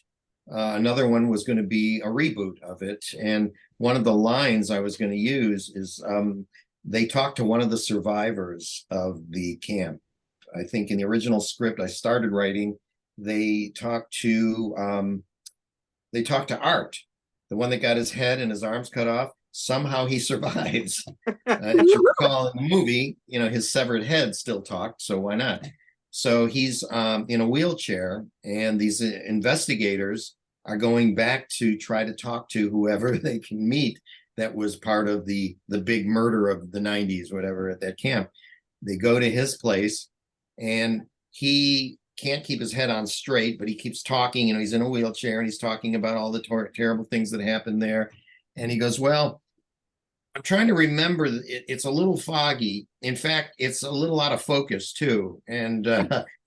Another one was going to be a reboot of it. And one of the lines I was going to use is they talked to one of the survivors of the camp. I think in the original script I started writing, they talked to Art, the one that got his head and his arms cut off. Somehow he survives. As you recall in the movie, his severed head still talked, so why not? So he's in a wheelchair, and these investigators are going back to try to talk to whoever they can meet that was part of the big murder of the 90s, whatever, at that camp. They go to his place, and he can't keep his head on straight, but he keeps talking. He's in a wheelchair, and he's talking about all the terrible things that happened there. And he goes, well, I'm trying to remember. It's a little foggy. In fact, it's a little out of focus too. And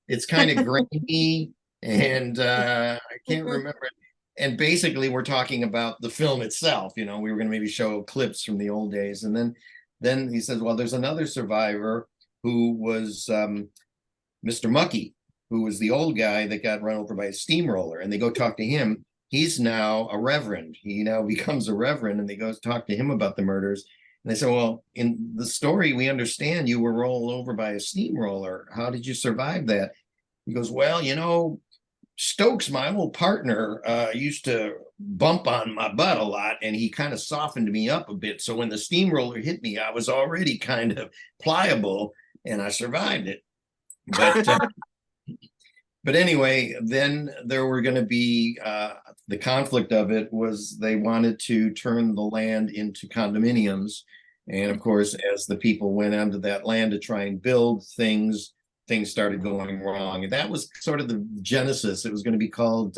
it's kind of grainy, and I can't remember. And basically, we're talking about the film itself. We were going to maybe show clips from the old days. And then he says, well, there's another survivor who was Mr. Mucky, who was the old guy that got run over by a steamroller. And they go talk to him. He's now a reverend. He now becomes a reverend, and they go talk to him about the murders. And they say, well, in the story, we understand you were rolled over by a steamroller. How did you survive that? He goes, well, Stokes, my old partner, used to bump on my butt a lot, and he kind of softened me up a bit. So when the steamroller hit me, I was already kind of pliable, and I survived it. But anyway, then there were going to be the conflict of it was they wanted to turn the land into condominiums. And of course, as the people went onto that land to try and build things started going wrong. And that was sort of the genesis. It was going to be called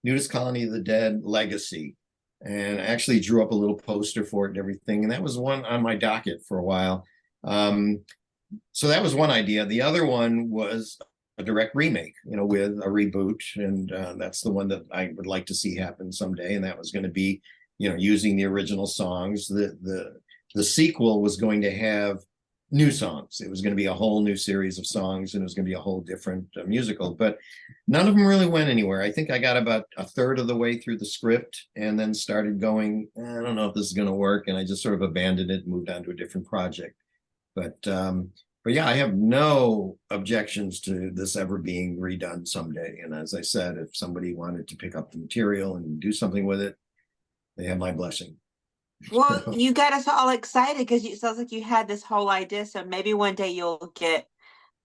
Nudist Colony of the Dead Legacy. And I actually drew up a little poster for it and everything. And that was one on my docket for a while. So that was one idea. The other one was a direct remake, with a reboot. And that's the one that I would like to see happen someday. And that was going to be, using the original songs. The sequel was going to have new songs. It was going to be a whole new series of songs, and it was going to be a whole different musical, but none of them really went anywhere. I think I got about a third of the way through the script and then started going, I don't know if this is going to work. And I just sort of abandoned it and moved on to a different project. But yeah, I have no objections to this ever being redone someday. And as I said, if somebody wanted to pick up the material and do something with it, they have my blessing. Well, you got us all excited because it sounds like you had this whole idea. So maybe one day you'll get,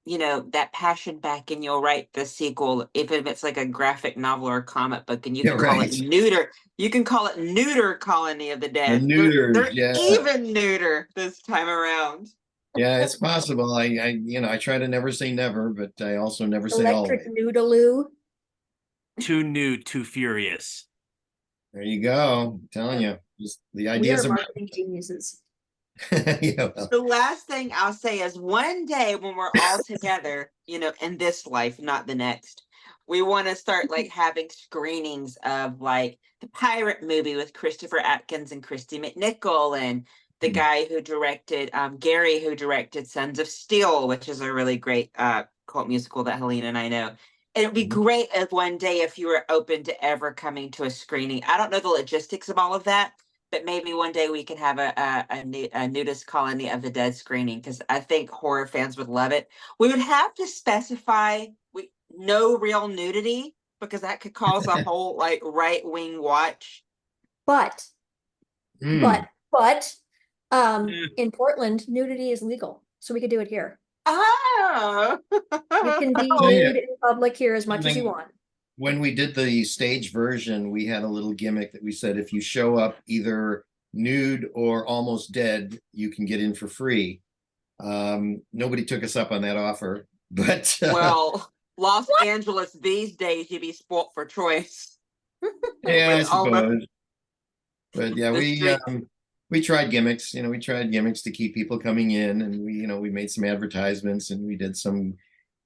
that passion back, and you'll write the sequel, even if it's like a graphic novel or a comic book, and you can call it Neuter. You can call it Neuter Colony of the Dead. They're even neuter this time around. Yeah, it's possible. I try to never say never, but I also never say always. Electric Noodaloo. Too nude, too furious. There you go. I'm telling you, just the ideas We are are marketing geniuses. yeah, well, The last thing I'll say is one day when we're all together, in this life, not the next, we want to start like having screenings of like the pirate movie with Christopher Atkins and Christy McNichol, and the guy who directed Gary, who directed Sons of Steel, which is a really great cult musical that Helena and I know. It would be great if one day, if you were open to ever coming to a screening. I don't know the logistics of all of that, but maybe one day we can have a Nudist Colony of the Dead screening, because I think horror fans would love it. We would have to specify no real nudity, because that could cause a whole like right-wing watch. But in Portland, nudity is legal, so we could do it here. Oh, You can be Oh, yeah. nude in public here as much as you want. when we did the stage version, we had a little gimmick that we said, if you show up either nude or almost dead, you can get in for free. Nobody took us up on that offer, but well, Los Angeles these days, you'd be spoilt for choice. yeah, I With all the- suppose. But yeah, we tried gimmicks. We tried gimmicks to keep people coming in, and we made some advertisements, and we did some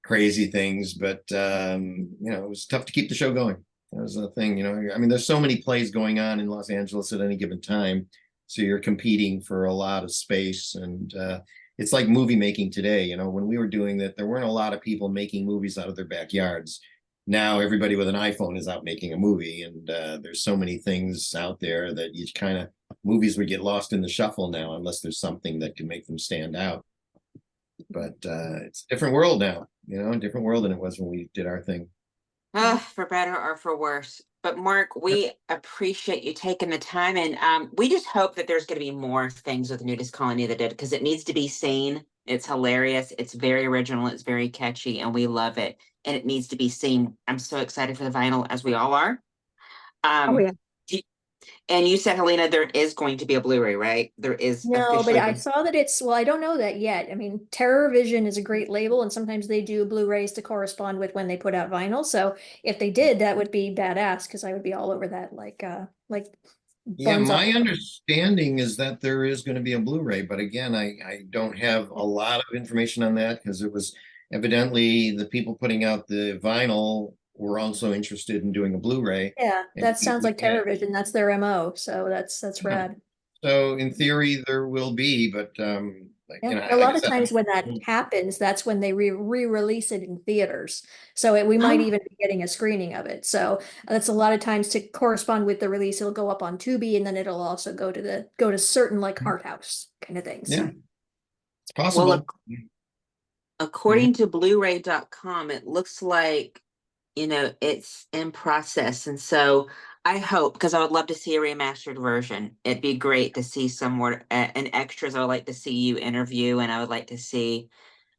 crazy things, but it was tough to keep the show going. That was the thing. I mean, there's so many plays going on in Los Angeles at any given time, so you're competing for a lot of space. And it's like movie making today. When we were doing that, there weren't a lot of people making movies out of their backyards. Now everybody with an iPhone is out making a movie, and there's so many things out there that you kind of movies would get lost in the shuffle now, unless there's something that can make them stand out. But it's a different world now, a different world than it was when we did our thing. For better or for worse. But Mark, we appreciate you taking the time, and we just hope that there's going to be more things with the Nudist Colony of the Dead, because it needs to be seen. It's hilarious. It's very original. It's very catchy, and we love it. And it needs to be seen. I'm so excited for the vinyl, as we all are. Oh yeah. do- And you said, Helena, there is going to be a Blu-ray, right? There is No, but officially. I saw that well, I don't know that yet. I mean, Terror Vision is a great label, and sometimes they do Blu-rays to correspond with when they put out vinyl. So if they did, that would be badass because I would be all over that, like Yeah, buns my on. understanding is that there is going to be a Blu-ray, but again, I don't have a lot of information on that because it was evidently the people putting out the vinyl were also interested in doing a Blu-ray. Yeah, And that sounds like yeah, Terror Vision. That's their MO. So that's yeah. rad. So in theory, there will be, but like, Yeah, you know, a like lot I of said, times when that happens, that's when they re-release it in theaters. So we might Oh. even be getting a screening of it. So that's a lot of times to correspond with the release. It'll go up on Tubi, and then it'll also go to certain like art house kind of things. yeah, it's Well, possible. according to Blu-ray.com, it looks like, it's in process. And so I hope, because I would love to see a remastered version. It'd be great to see some more and extras. I would like to see you interview, and I would like to see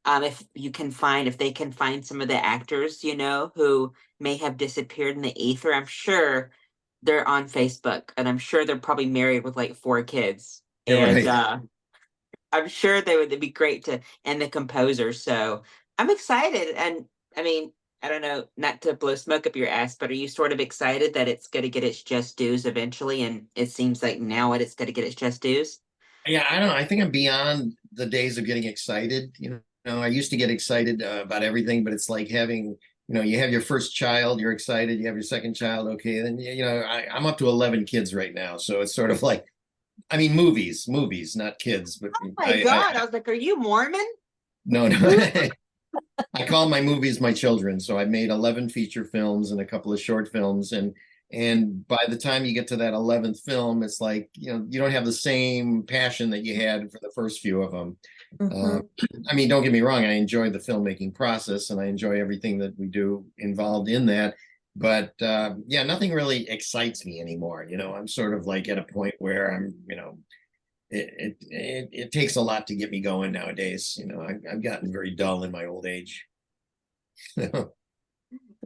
if they can find some of the actors, who may have disappeared in the ether. I'm sure they're on Facebook, and I'm sure they're probably married with like 4 kids. You're And right. I'm sure it'd be great and the composer. So I'm excited. And I mean, I don't know, not to blow smoke up your ass, but are you sort of excited that it's going to get its just dues eventually? And it seems like now it's going to get its just dues. Yeah, I don't know. I think I'm beyond the days of getting excited. I used to get excited about everything, but it's like having, you have your first child, you're excited. You have your second child, okay. Then, I'm up to 11 kids right now. So it's sort of like, I mean, movies, not kids, but Oh my God. I was like, are you Mormon? no. I call my movies my children. So I made 11 feature films and a couple of short films. And by the time you get to that 11th film, it's like, you don't have the same passion that you had for the first few of them. Mhm. I mean, don't get me wrong, I enjoy the filmmaking process and I enjoy everything that we do involved in that. But yeah, nothing really excites me anymore. I'm sort of like at a point where it takes a lot to get me going nowadays. I've gotten very dull in my old age.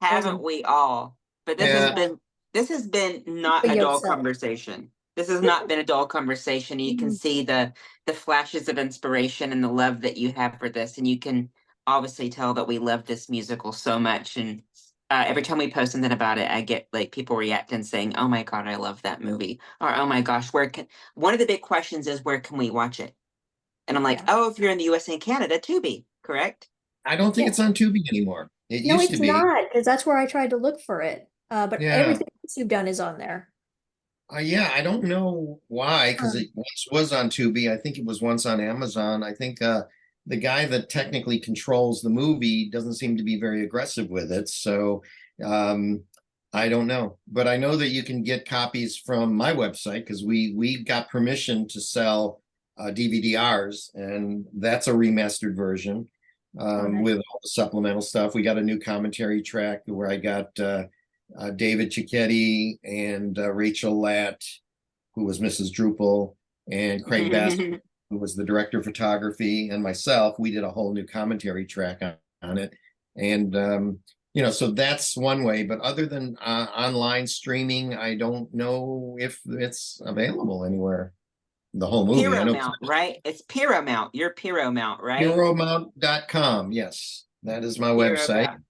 Haven't we all? But Yeah. this has been not For a dull yourself. conversation. This has not been a dull conversation. You can see the flashes of inspiration and the love that you have for this, and you can obviously tell that we love this musical so much. And every time we post something about it, I get like people reacting saying, "Oh my God, I love that movie," or "Oh my gosh, where can?" One of the big questions is, "Where can we watch it?" And I'm like, Yeah. "Oh, if you're in the U.S. and Canada, Tubi, correct?" I don't think Yeah. it's on Tubi anymore. It No, used to it's be. not, because that's where I tried to look for it. But Yeah. everything else you've done is on there. Yeah, I don't know why, because Huh. it once was on Tubi. I think it was once on Amazon. I think the guy that technically controls the movie doesn't seem to be very aggressive with it. So um, I don't know. But I know that you can get copies from my website because we got permission to sell DVD-Rs, and that's a remastered version Oh, nice. with all the supplemental stuff. We got a new commentary track where I got David Cicchetti and Rachel Latt, who was Mrs. Drupal, and Craig Bass, who was the director of photography, and myself. We did a whole new commentary track on it. And, so that's one way. But other than online streaming, I don't know if it's available anywhere. The whole movie. I know Paramount, right? It's Paramount. You're Paramount, right? Paramount.com. Yes, that is my website. Paramount.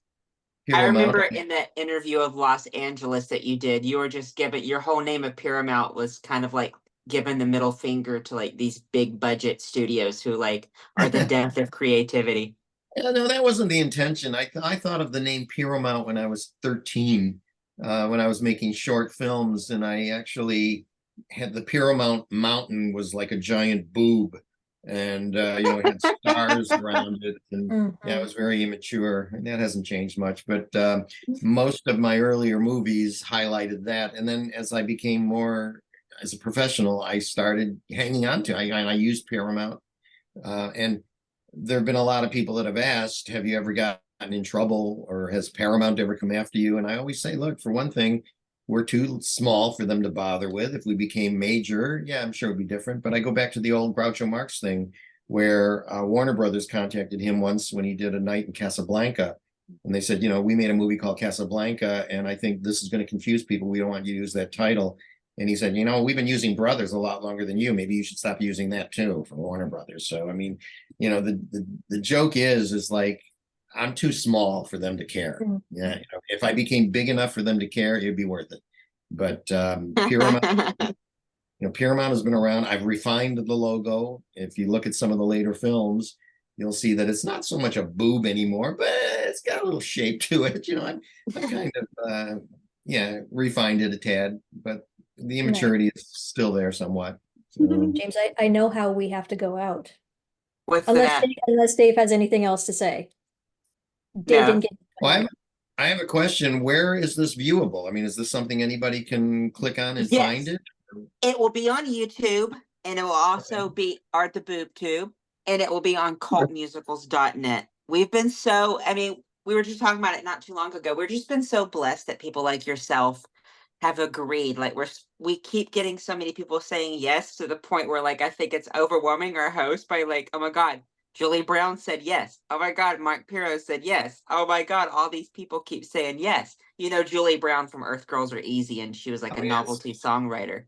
I Paramount. remember in that interview of Los Angeles that you did, you were just giving your whole name of Paramount was kind of like giving the middle finger to like these big budget studios who like are the death of creativity. No, that wasn't the intention. I thought of the name Paramount when I was 13, when I was making short films, and I actually had the Paramount Mountain was like a giant boob, and it had stars around it, and yeah, it Mhm. was very immature, and that hasn't changed much. But most of my earlier movies highlighted that, and then as I became more as a professional, I started hanging on to. I used Paramount, and there have been a lot of people that have asked, have you ever gotten in trouble or has Paramount ever come after you? And I always say, look, for one thing, we're too small for them to bother with. If we became major, yeah, I'm sure it'd be different. But I go back to the old Groucho Marx thing. where Warner Brothers contacted him once when he did A Night in Casablanca. And they said, you know, we made a movie called Casablanca, and I think this is going to confuse people. We don't want you to use that title. And he said, you know, we've been using Brothers a lot longer than you. Maybe you should stop using that too for Warner Brothers. So, I mean, you know, the joke is like, I'm too small for them to care. Yeah, you know, if I became big enough for them to care, it'd be worth it. But Paramount, you know, Paramount has been around. I've refined the logo. If you look at some of the later films, you'll see that it's not so much a boob anymore, but it's got a little shape to it. You know, I'm kind of refined it a tad, but the immaturity is still there somewhat. So, James, I know how we have to go out. What's Unless that? unless Dave has anything else to say. Dave No. didn't get. well, I have a question. Where is this viewable? I mean, is this something anybody can click on and Yes. find it? It will be on YouTube, and it will also be Art the Boob Tube, and it will be on cultmusicals.net. We've been I mean, we were just talking about it not too long ago. We've just been so blessed that people like yourself have agreed. Like we keep getting so many people saying yes, to the point where like I think it's overwhelming our host by like, oh my God, Julie Brown said yes. Oh my God, Mark Pirro said yes. Oh my God, all these people keep saying yes. You know, Julie Brown from Earth Girls Are Easy, and she was like Oh, a yes. novelty songwriter.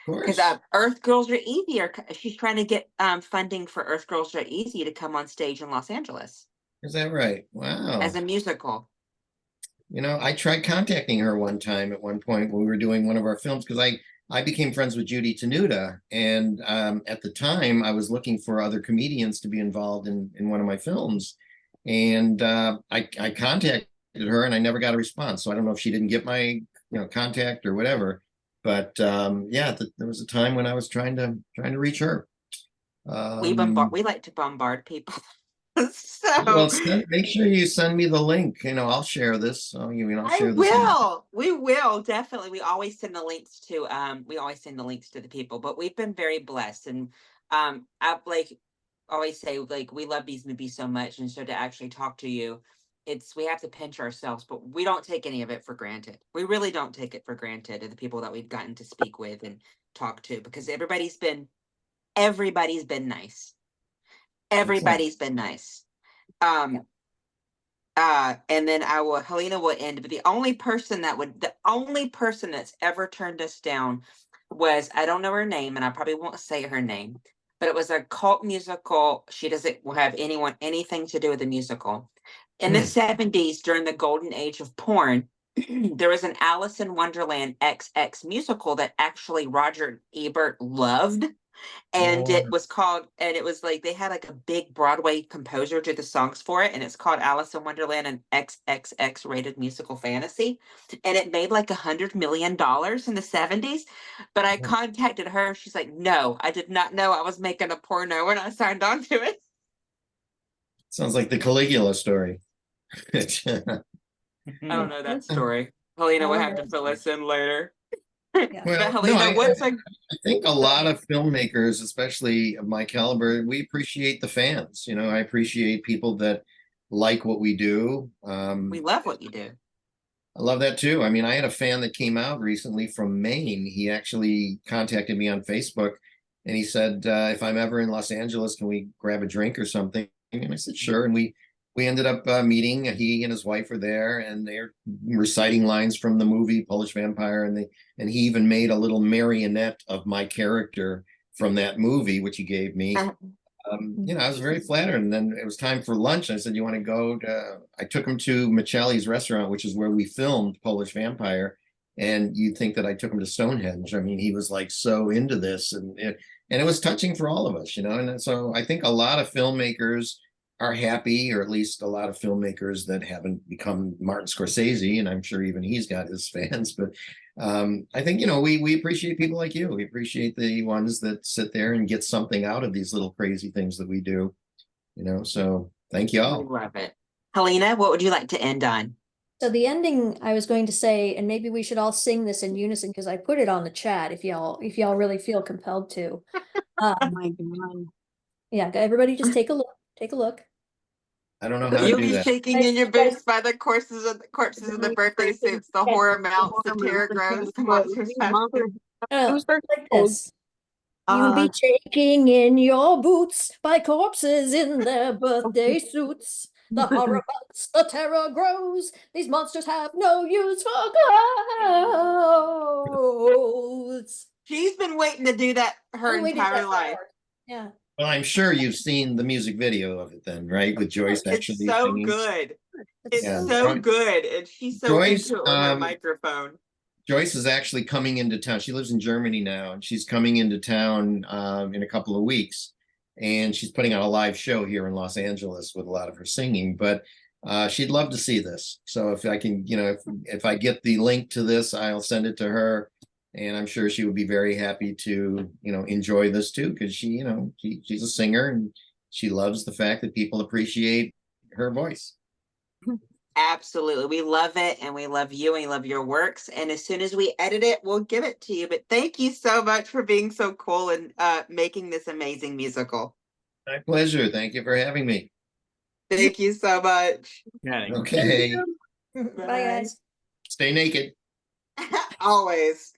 Of Because course. Earth Girls Are Easy, she's trying to get funding for Earth Girls Are Easy to come on stage in Los Angeles Is that right? Wow. as a musical. You know, I tried contacting her one time at one point when we were doing one of our films, because I became friends with Judy Tenuta, and at the time I was looking for other comedians to be involved in one of my films, and I contacted her and I never got a response. So I don't know if she didn't get my contact or whatever, but yeah, there was a time when I was trying to reach her. We like to bombard people. Well, So make sure you send me the link. I'll share this. I'll share this. we will definitely. We always send the links to the people, but we've been very blessed. And I like always say, like, we love these movies so much, and so to actually talk to you, we have to pinch ourselves, but we don't take any of it for granted. We really don't take it for granted, of the people that we've gotten to speak with and talk to, because everybody's been nice. Everybody's been nice. And then Helena will end, but the only person that's ever turned us down was, I don't know her name, and I probably won't say her name, but it was a cult musical. She doesn't have anything to do with the musical. In the 70s, during the golden age of porn, there was an Alice in Wonderland XX musical that actually Roger Ebert loved. And it was like they had like a big Broadway composer do the songs for it, and it's called Alice in Wonderland, an XXX rated musical fantasy, and it made like $100 million in the 70s. But I contacted her. She's like, no, I did not know I was making a porno when I signed on to it. Sounds like the Caligula story. I don't know that story. Helena will have to fill us in later. Well, Helena, I think a lot of filmmakers, especially of my caliber, we appreciate the fans. I appreciate people that like what we do. We love what you do. I love that too. I mean, I had a fan that came out recently from Maine. He actually contacted me on Facebook, and he said, if I'm ever in Los Angeles, can we grab a drink or something? And I said, sure. And we ended up meeting. He and his wife were there, and they're reciting lines from the movie Polish Vampire, and he even made a little marionette of my character from that movie, which he gave me. I was very flattered. And then it was time for lunch. I said, you want to go I took him to Michelli's restaurant, which is where we filmed Polish Vampire. And you'd think that I took him to Stonehenge. I mean, he was like so into this, and it was touching for all of us, And so I think a lot of filmmakers are happy, or at least a lot of filmmakers that haven't become Martin Scorsese, and I'm sure even he's got his fans. But I think we appreciate people like you. We appreciate the ones that sit there and get something out of these little crazy things that we do. So thank you all. We love it. Helena, what would you like to end on? So the ending, I was going to say, and maybe we should all sing this in unison, because I put it on the chat if y'all really feel compelled to. Oh my God. Yeah, everybody just take a look. Take a look. I don't know how You'll to do be that. shaking in your boots by the corpses of the birthday suits, the horror mounts, the terror grows, the monsters. Like this. You'll be taking in your boots by corpses in their birthday suits. The horror mounts, the terror grows. These monsters have no use for clothes. She's been waiting to do that her I waited entire that life. far. Yeah. Well, I'm sure you've seen the music video of it then, right? With Joyce It's actually so singing. good. It's Yeah. so good. And she's so Joyce, into it with her microphone. Joyce is actually coming into town. She lives in Germany now, and she's coming into town in a couple of weeks. And she's putting on a live show here in Los Angeles with a lot of her singing. But she'd love to see this. So if I can, if I get the link to this, I'll send it to her. And I'm sure she would be very happy to, enjoy this too, because she's a singer and she loves the fact that people appreciate her voice. Absolutely. We love it and we love you and we love your works. And as soon as we edit it, we'll give it to you. But thank you so much for being so cool and making this amazing musical. My pleasure. Thank you for having me. Thank you so much. Yeah. Okay. Bye, guys. Stay naked. Always.